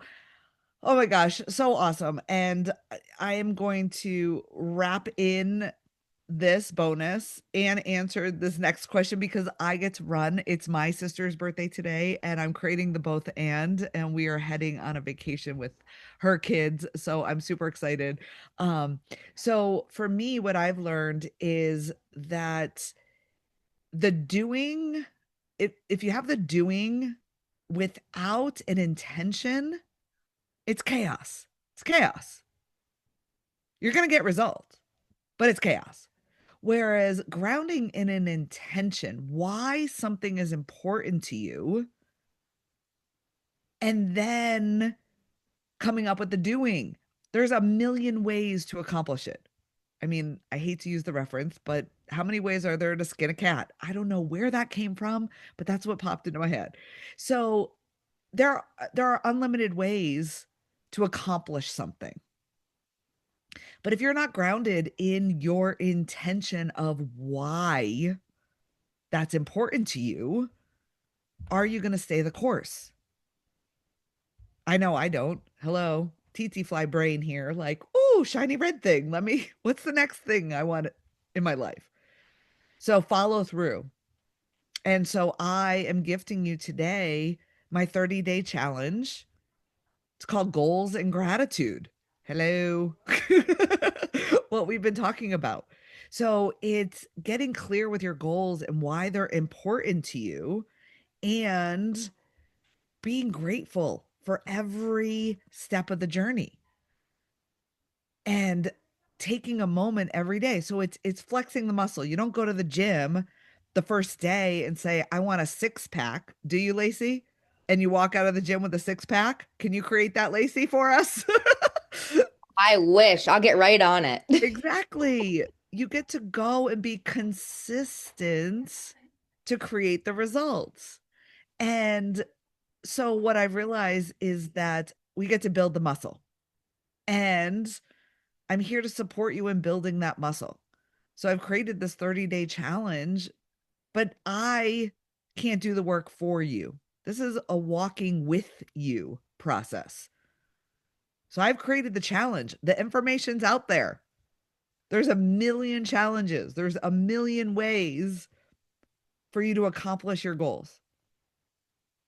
oh my gosh, so awesome. And I am going to wrap in this bonus and answer this next question, because I get to run. It's my sister's birthday today, and I'm creating the both and we are heading on a vacation with her kids. So I'm super excited. So for me, what I've learned is that the doing, if you have the doing without an intention, it's chaos. It's chaos. You're going to get results, but it's chaos. Whereas grounding in an intention, why something is important to you, and then coming up with the doing. There's a million ways to accomplish it. I mean, I hate to use the reference, but how many ways are there to skin a cat? I don't know where that came from, but that's what popped into my head. So there are unlimited ways to accomplish something. But if you're not grounded in your intention of why that's important to you, are you going to stay the course? I know I don't. Hello, TT fly brain here. Like, ooh, shiny red thing. What's the next thing I want in my life? So follow through. And so I am gifting you today my 30-day challenge. It's called Goals and Gratitude. Hello. What we've been talking about. So it's getting clear with your goals and why they're important to you, and being grateful for every step of the journey, and taking a moment every day. So it's flexing the muscle. You don't go to the gym the first day and say, I want a six pack. Do you, Lacey? And you walk out of the gym with a six pack. Can you create that, Lacey, for us? I wish. I'll get right on it. Exactly. You get to go and be consistent to create the results. And so what I realized is that we get to build the muscle. And I'm here to support you in building that muscle. So I've created this 30-day challenge, but I can't do the work for you. This is a walking with you process. So I've created the challenge. The information's out there. There's a million challenges. There's a million ways for you to accomplish your goals.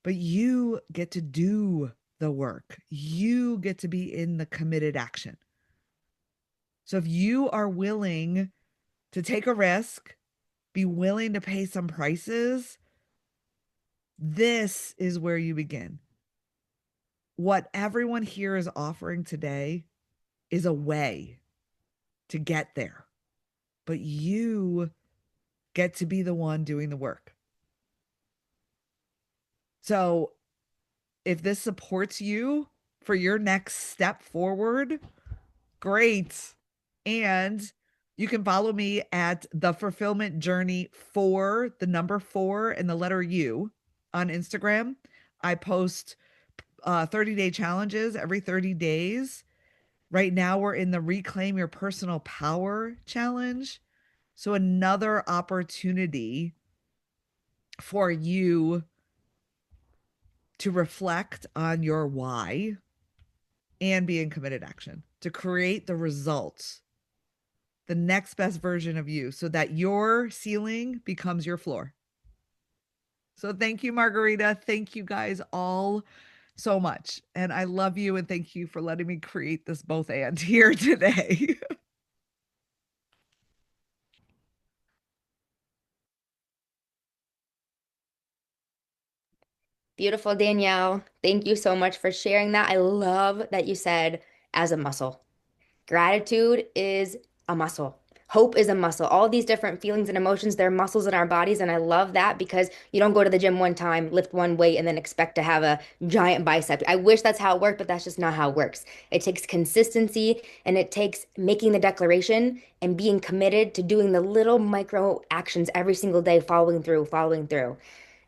But you get to do the work. You get to be in the committed action. So if you are willing to take a risk, be willing to pay some prices, this is where you begin. What everyone here is offering today is a way to get there, but you get to be the one doing the work. So if this supports you for your next step forward, great. And you can follow me at the fulfillment journey for the number 4 and the letter U on Instagram. I post 30-day challenges every 30 days. Right now we're in the Reclaim Your Personal Power challenge. So another opportunity for you to reflect on your why and be in committed action to create the results, the next best version of you, so that your ceiling becomes your floor. So thank you, Margarita. Thank you guys all so much. And I love you, and thank you for letting me create this both and here today. Beautiful, Danielle. Thank you so much for sharing that. I love that you said as a muscle. Gratitude is a muscle. Hope is a muscle. All these different feelings and emotions, they're muscles in our bodies. And I love that because you don't go to the gym one time, lift one weight, and then expect to have a giant bicep. I wish that's how it worked, but that's just not how it works. It takes consistency, and it takes making the declaration and being committed to doing the little micro actions every single day, following through, following through.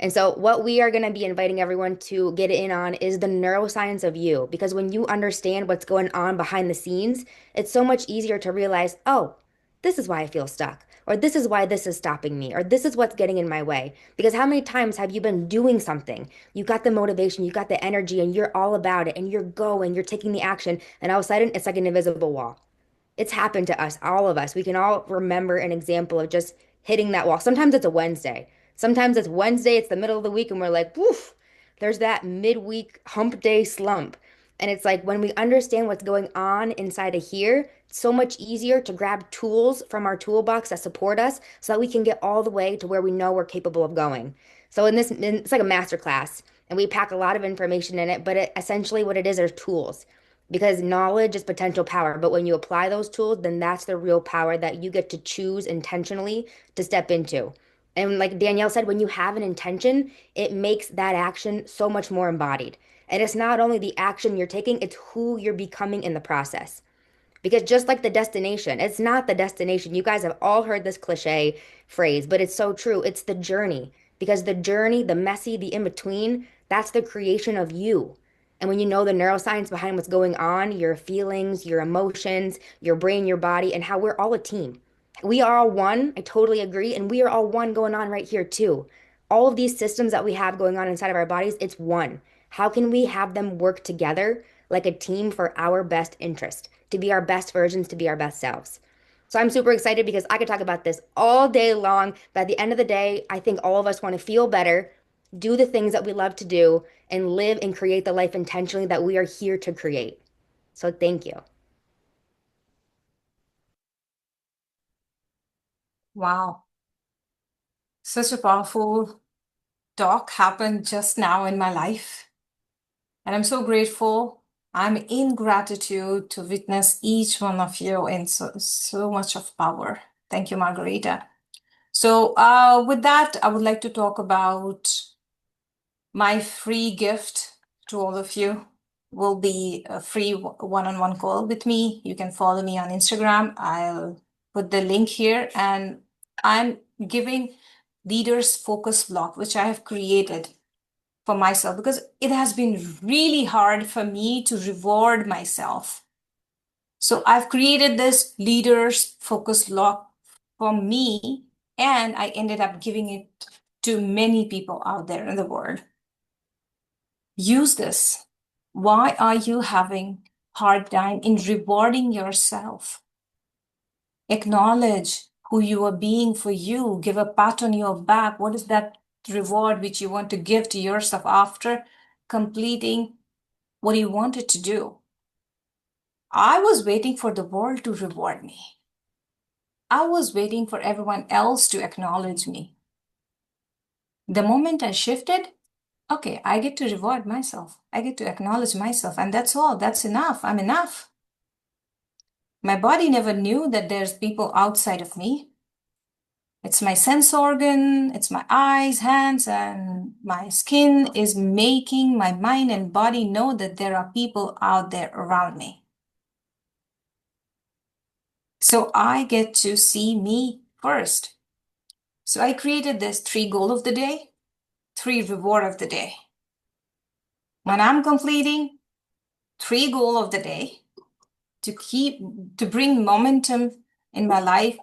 And so, what we are going to be inviting everyone to get in on is the neuroscience of you. Because when you understand what's going on behind the scenes, it's so much easier to realize, oh, this is why I feel stuck, or this is why this is stopping me, or this is what's getting in my way. Because how many times have you been doing something? You got the motivation, you got the energy, and you're all about it, and you're going, you're taking the action, and all of a sudden, it's like an invisible wall. It's happened to us, all of us. We can all remember an example of just hitting that wall. Sometimes it's a Wednesday. Sometimes it's Wednesday, it's the middle of the week, and we're like, woof, there's that midweek hump day slump. And it's like when we understand what's going on inside of here, it's so much easier to grab tools from our toolbox that support us so that we can get all the way to where we know we're capable of going. So it's like a master class, and we pack a lot of information in it, but essentially what it is are tools, because knowledge is potential power. But when you apply those tools, then that's the real power that you get to choose intentionally to step into. And like Danielle said, when you have an intention, it makes that action so much more embodied. And it's not only the action you're taking, it's who you're becoming in the process. Because just like the destination, it's not the destination. You guys have all heard this cliche phrase, but it's so true. It's the journey. Because the journey, the messy, the in between, that's the creation of you. And when you know the neuroscience behind what's going on, your feelings, your emotions, your brain, your body, and how we're all a team. We are all one. I totally agree. And we are all one going on right here, too. All of these systems that we have going on inside of our bodies, it's one. How can we have them work together like a team for our best interest, to be our best versions, to be our best selves? So I'm super excited because I could talk about this all day long. But at the end of the day, I think all of us want to feel better, do the things that we love to do, and live and create the life intentionally that we are here to create. So thank you. Wow. Such a powerful talk happened just now in my life. And I'm so grateful. I'm in gratitude to witness each one of you in so much of power. Thank you, Margarita. So with that, I would like to talk about my free gift to all of you. Will be a free one-on-one call with me. You can follow me on Instagram. I'll put the link here, and I'm giving leaders focus block, which I have created for myself because it has been really hard for me to reward myself. So I've created this leaders focus block for me, and I ended up giving it to many people out there in the world. Use this. Why are you having hard time in rewarding yourself? Acknowledge who you are being for you. Give a pat on your back. What is that reward which you want to give to yourself after completing what you wanted to do? I was waiting for the world to reward me. I was waiting for everyone else to acknowledge me. The moment I shifted, okay, I get to reward myself. I get to acknowledge myself, and that's all. That's enough. I'm enough. My body never knew that there's people outside of me. It's my sense organ, it's my eyes, hands, and my skin is making my mind and body know that there are people out there around me. So I get to see me first. So I created this 3 goal of the day, 3 reward of the day. When I'm completing 3 goal of the day, to bring momentum in my life,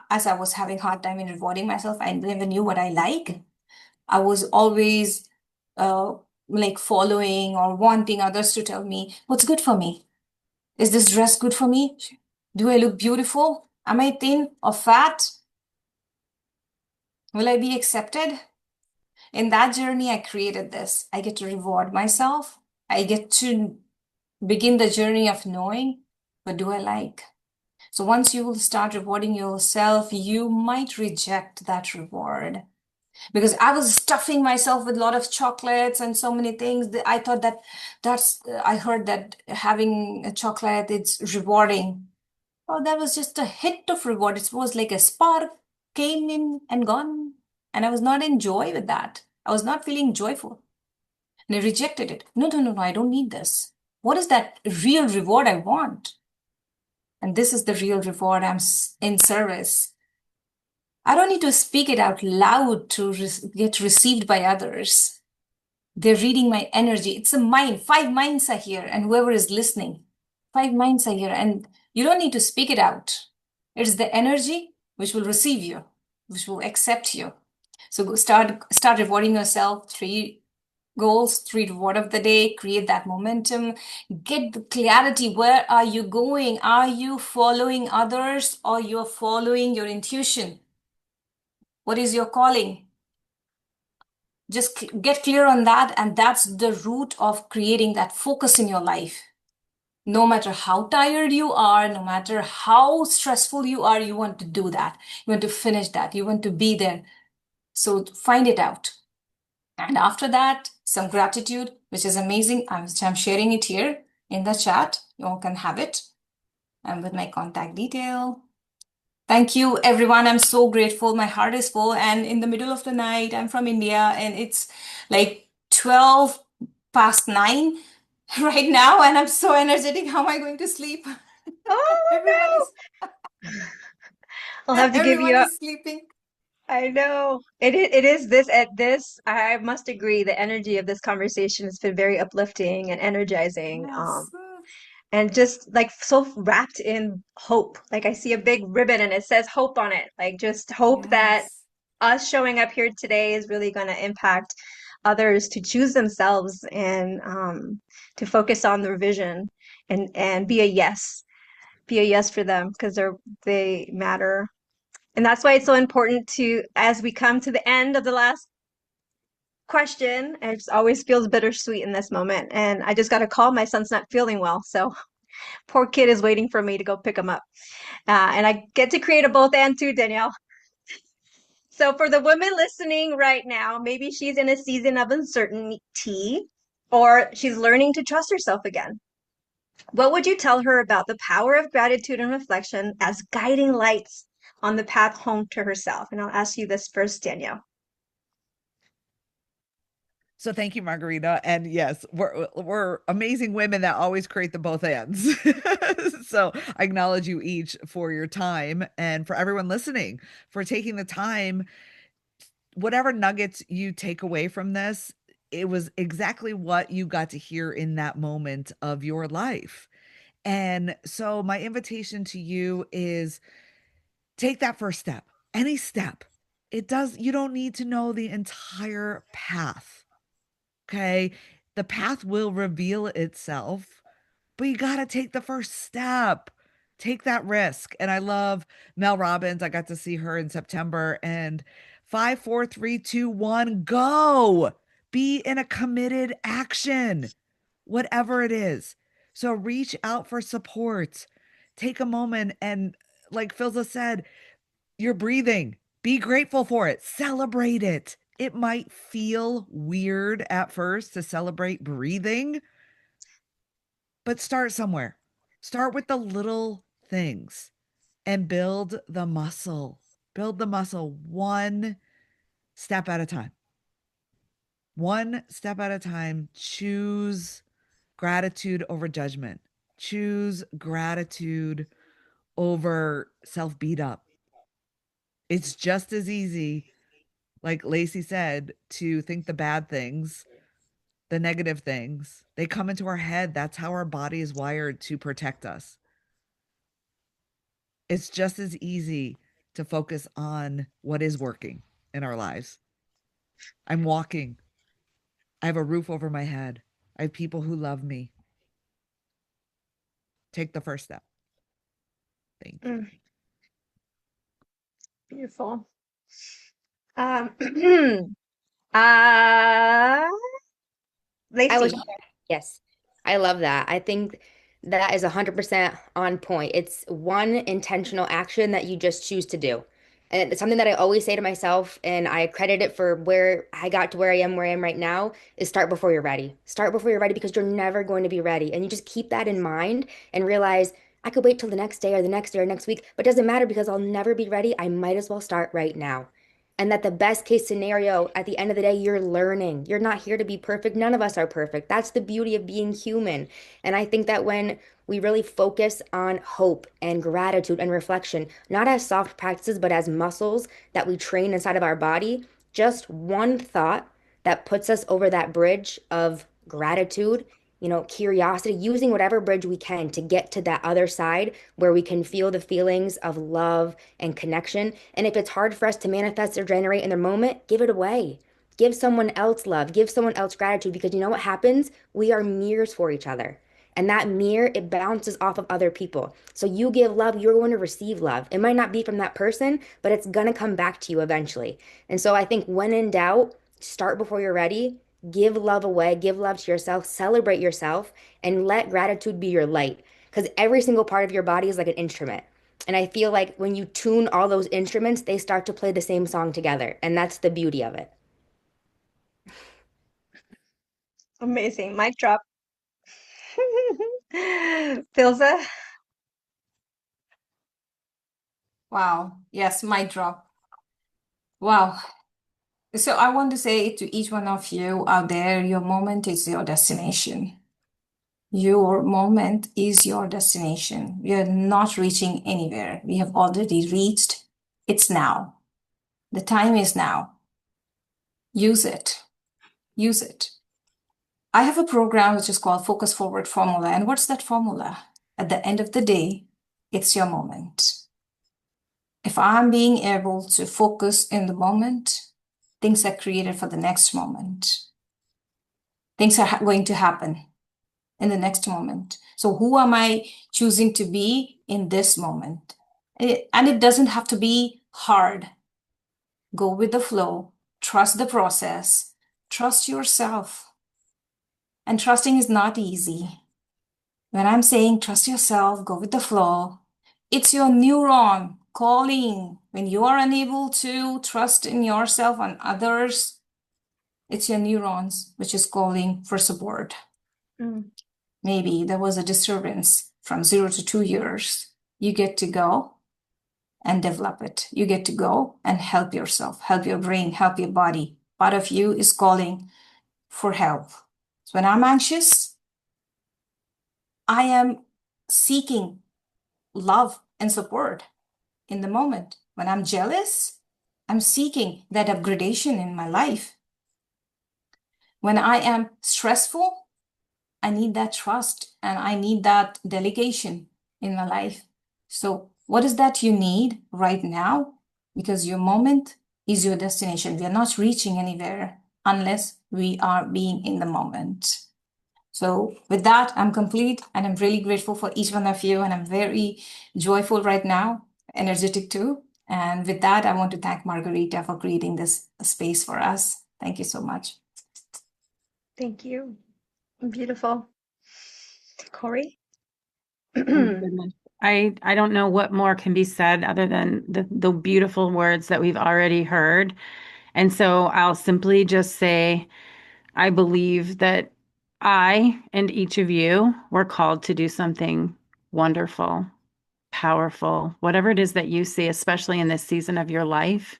as I was having hard time in rewarding myself, I never knew what I like. I was always like following or wanting others to tell me what's good for me. Is this dress good for me? Do I look beautiful? Am I thin or fat? Will I be accepted? In that journey, I created this. I get to reward myself. I get to begin the journey of knowing what do I like. So once you will start rewarding yourself, you might reject that reward. Because I was stuffing myself with a lot of chocolates and so many things. I thought I heard that having a chocolate, it's rewarding. Oh, that was just a hit of reward. It was like a spark came in and gone. And I was not in joy with that. I was not feeling joyful. And I rejected it. No, I don't need this. What is that real reward I want? And this is the real reward. I'm in service. I don't need to speak it out loud to get received by others. They're reading my energy. It's a mind. 5 minds are here, and whoever is listening, 5 minds are here, and you don't need to speak it out. It's the energy which will receive you, which will accept you. So start rewarding yourself. 3 goals, 3 reward of the day, create that momentum, get the clarity. Where are you going? Are you following others or you're following your intuition? What is your calling? Just get clear on that, and that's the root of creating that focus in your life. No matter how tired you are, no matter how stressful you are, you want to do that. You want to finish that. You want to be there. So find it out. And after that, some gratitude, which is amazing. I'm sharing it here in the chat. You all can have it. And with my contact detail. Thank you, everyone. I'm so grateful. My heart is full. And in the middle of the night, I'm from India, and it's like 12 past 9. right now, and I'm so energetic. How am I going to sleep? Oh Everyone no. is I'll have to give you everyone a, is sleeping. I know. It is this at this, I must agree, the energy of this conversation has been very uplifting and energizing. Yes. And just like so wrapped in hope. Like I see a big ribbon and it says hope on it. Like just hope that Yes. us showing up here today is really going to impact others to choose themselves and to focus on their vision and be a yes for them because they matter. And that's why it's so important to, as we come to the end of the last question, it just always feels bittersweet in this moment. And I just got a call. My son's not feeling well. So poor kid is waiting for me to go pick him up. And I get to create a both and too, Danielle. So for the woman listening right now, maybe she's in a season of uncertainty or she's learning to trust herself again. What would you tell her about the power of gratitude and reflection as guiding lights on the path home to herself? And I'll ask you this first, Danielle. So thank you, Margarita. And yes, we're amazing women that always create the both ends. So I acknowledge you each for your time and for everyone listening for taking the time. Whatever nuggets you take away from this, it was exactly what you got to hear in that moment of your life. And so my invitation to you is take that first step, any step. You don't need to know the entire path. Okay. The path will reveal itself, but you got to take the first step. Take that risk. And I love Mel Robbins. I got to see her in September and 5, 4, 3, 2, 1, go. Be in a committed action, whatever it is. So reach out for support. Take a moment and, like Philza said, you're breathing. Be grateful for it. Celebrate it. It might feel weird at first to celebrate breathing, but start somewhere. Start with the little things and build the muscle. Build the muscle one step at a time. One step at a time. Choose gratitude over judgment. Choose gratitude over self beat up. It's just as easy, like Lacey said, to think the bad things, the negative things. They come into our head. That's how our body is wired to protect us. It's just as easy to focus on what is working in our lives. I'm walking. I have a roof over my head. I have people who love me. Take the first step. Thank you. Beautiful. uh, I was, Lacey. yes, I love that. I think that is 100% on point. It's one intentional action that you just choose to do. And it's something that I always say to myself, and I credit it for where I got to where I am right now, is start before you're ready. Start before you're ready because you're never going to be ready. And you just keep that in mind and realize I could wait till the next day or the next day or next week, but it doesn't matter because I'll never be ready. I might as well start right now. And that the best case scenario at the end of the day, you're learning. You're not here to be perfect. None of us are perfect. That's the beauty of being human. And I think that when we really focus on hope and gratitude and reflection, not as soft practices, but as muscles that we train inside of our body, just one thought that puts us over that bridge of gratitude, curiosity, using whatever bridge we can to get to that other side where we can feel the feelings of love and connection. And if it's hard for us to manifest or generate in the moment, give it away. Give someone else love, give someone else gratitude because you know what happens? We are mirrors for each other. And that mirror, it bounces off of other people. So you give love, you're going to receive love. It might not be from that person, but it's going to come back to you eventually. And so I think when in doubt, start before you're ready. Give love away, give love to yourself, celebrate yourself, and let gratitude be your light. Because every single part of your body is like an instrument. And I feel like when you tune all those instruments, they start to play the same song together. And that's the beauty of it. Amazing. Mic drop. Filza. Wow. Yes, mic drop. Wow. So I want to say to each one of you out there, your moment is your destination. Your moment is your destination. We are not reaching anywhere. We have already reached. It's now. The time is now. Use it. Use it. I have a program which is called Focus Forward Formula. And what's that formula? At the end of the day, it's your moment. If I'm being able to focus in the moment, things are created for the next moment. Things are going to happen in the next moment. So who am I choosing to be in this moment? And it doesn't have to be hard. Go with the flow, trust the process, trust yourself. And trusting is not easy. When I'm saying trust yourself, go with the flow, it's your neuron calling. When you are unable to trust in yourself and others, it's your neurons which is calling for support. Maybe there was a disturbance from 0 to 2 years. You get to go and develop it. You get to go and help yourself, help your brain, help your body. Part of you is calling for help. So when I'm anxious, I am seeking love and support in the moment. When I'm jealous, I'm seeking that upgradation in my life. When I am stressful, I need that trust and I need that delegation in my life. So what is that you need right now? Because your moment is your destination. We are not reaching anywhere unless we are being in the moment. So with that, I'm complete and I'm really grateful for each one of you. And I'm very joyful right now, energetic too. And with that, I want to thank Margarita for creating this space for us. Thank you so much. Thank you. Beautiful. Corri? Oh my goodness. I don't know what more can be said other than the beautiful words that we've already heard. And so I'll simply just say, I believe that I and each of you were called to do something wonderful, powerful, whatever it is that you see, especially in this season of your life.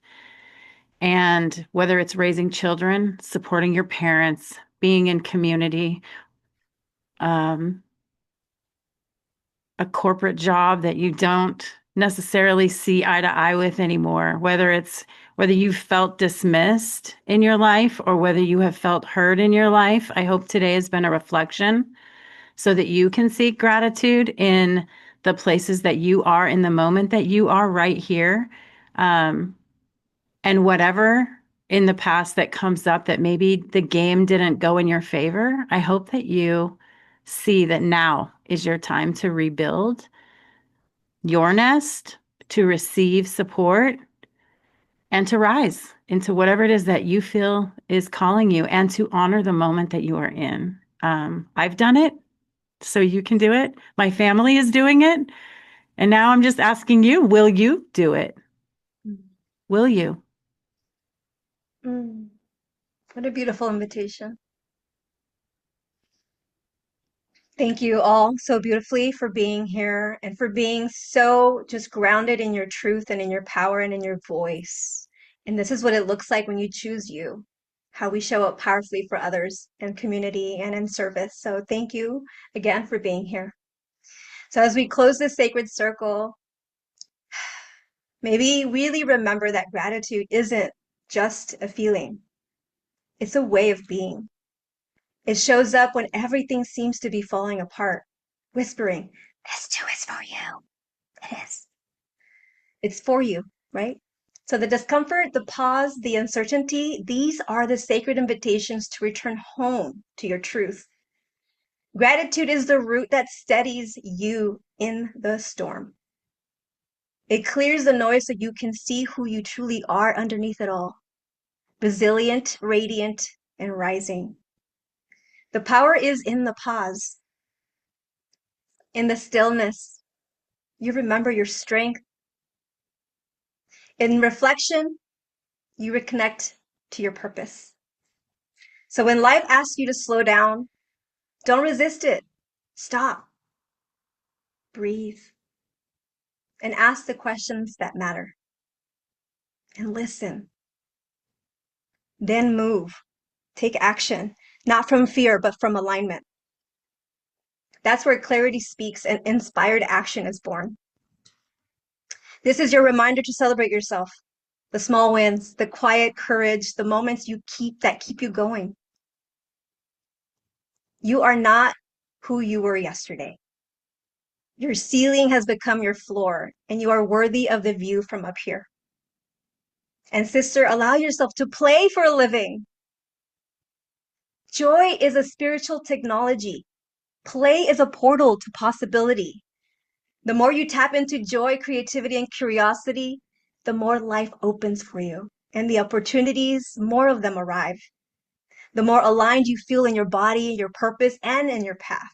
And whether it's raising children, supporting your parents, being in community, a corporate job that you don't necessarily see eye to eye with anymore, whether you've felt dismissed in your life or whether you have felt heard in your life. I hope today has been a reflection so that you can seek gratitude in the places that you are in the moment that you are right here. And whatever in the past that comes up that maybe the game didn't go in your favor, I hope that you see that now is your time to rebuild your nest, to receive support, and to rise into whatever it is that you feel is calling you and to honor the moment that you are in. I've done it, so you can do it. My family is doing it. And now I'm just asking you, will you do it? Will you? What a beautiful invitation. Thank you all so beautifully for being here and for being so just grounded in your truth and in your power and in your voice. And this is what it looks like when you choose you, how we show up powerfully for others and community and in service. So thank you again for being here. So as we close this sacred circle, maybe really remember that gratitude isn't just a feeling. It's a way of being. It shows up when everything seems to be falling apart, whispering, "This too is for you." It is. It's for you, right? So the discomfort, the pause, the uncertainty, these are the sacred invitations to return home to your truth. Gratitude is the root that steadies you in the storm. It clears the noise so you can see who you truly are underneath it all. Resilient, radiant, and rising. The power is in the pause, in the stillness. You remember your strength. In reflection, you reconnect to your purpose. So when life asks you to slow down, don't resist it. Stop, breathe, and ask the questions that matter. And listen. Then move. Take action, not from fear, but from alignment. That's where clarity speaks and inspired action is born. This is your reminder to celebrate yourself, the small wins, the quiet courage, the moments that keep you going. You are not who you were yesterday. Your ceiling has become your floor, and you are worthy of the view from up here. And sister, allow yourself to play for a living. Joy is a spiritual technology. Play is a portal to possibility. The more you tap into joy, creativity, and curiosity, the more life opens for you. And the opportunities, more of them arrive. The more aligned you feel in your body, your purpose, and in your path.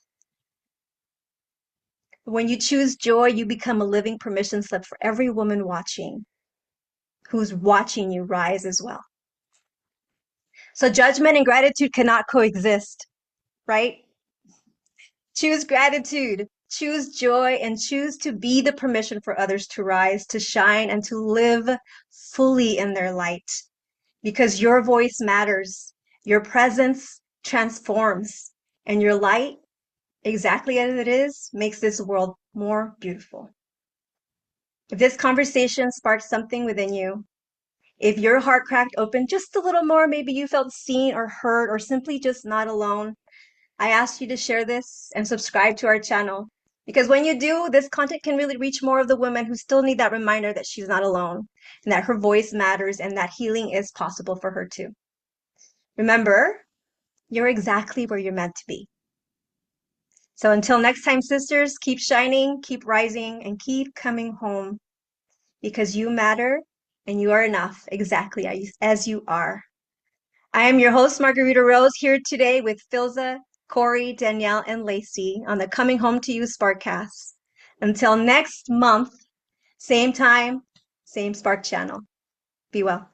When you choose joy, you become a living permission slip for every woman watching, who's watching you rise as well. So judgment and gratitude cannot coexist, right? Choose gratitude, choose joy, and choose to be the permission for others to rise, to shine, and to live fully in their light. Because your voice matters, your presence transforms, and your light, exactly as it is, makes this world more beautiful. If this conversation sparked something within you, if your heart cracked open just a little more, maybe you felt seen or heard or simply just not alone, I ask you to share this and subscribe to our channel. Because when you do, this content can really reach more of the women who still need that reminder that she's not alone and that her voice matters and that healing is possible for her too. Remember, you're exactly where you're meant to be. So until next time, sisters, keep shining, keep rising, and keep coming home because you matter and you are enough exactly as you are. I am your host, MargaritaRose, here today with Filza, Corri, Danielle, and Lacey on the Coming Home to You Sparkcast. Until next month, same time, same Spark channel. Be well.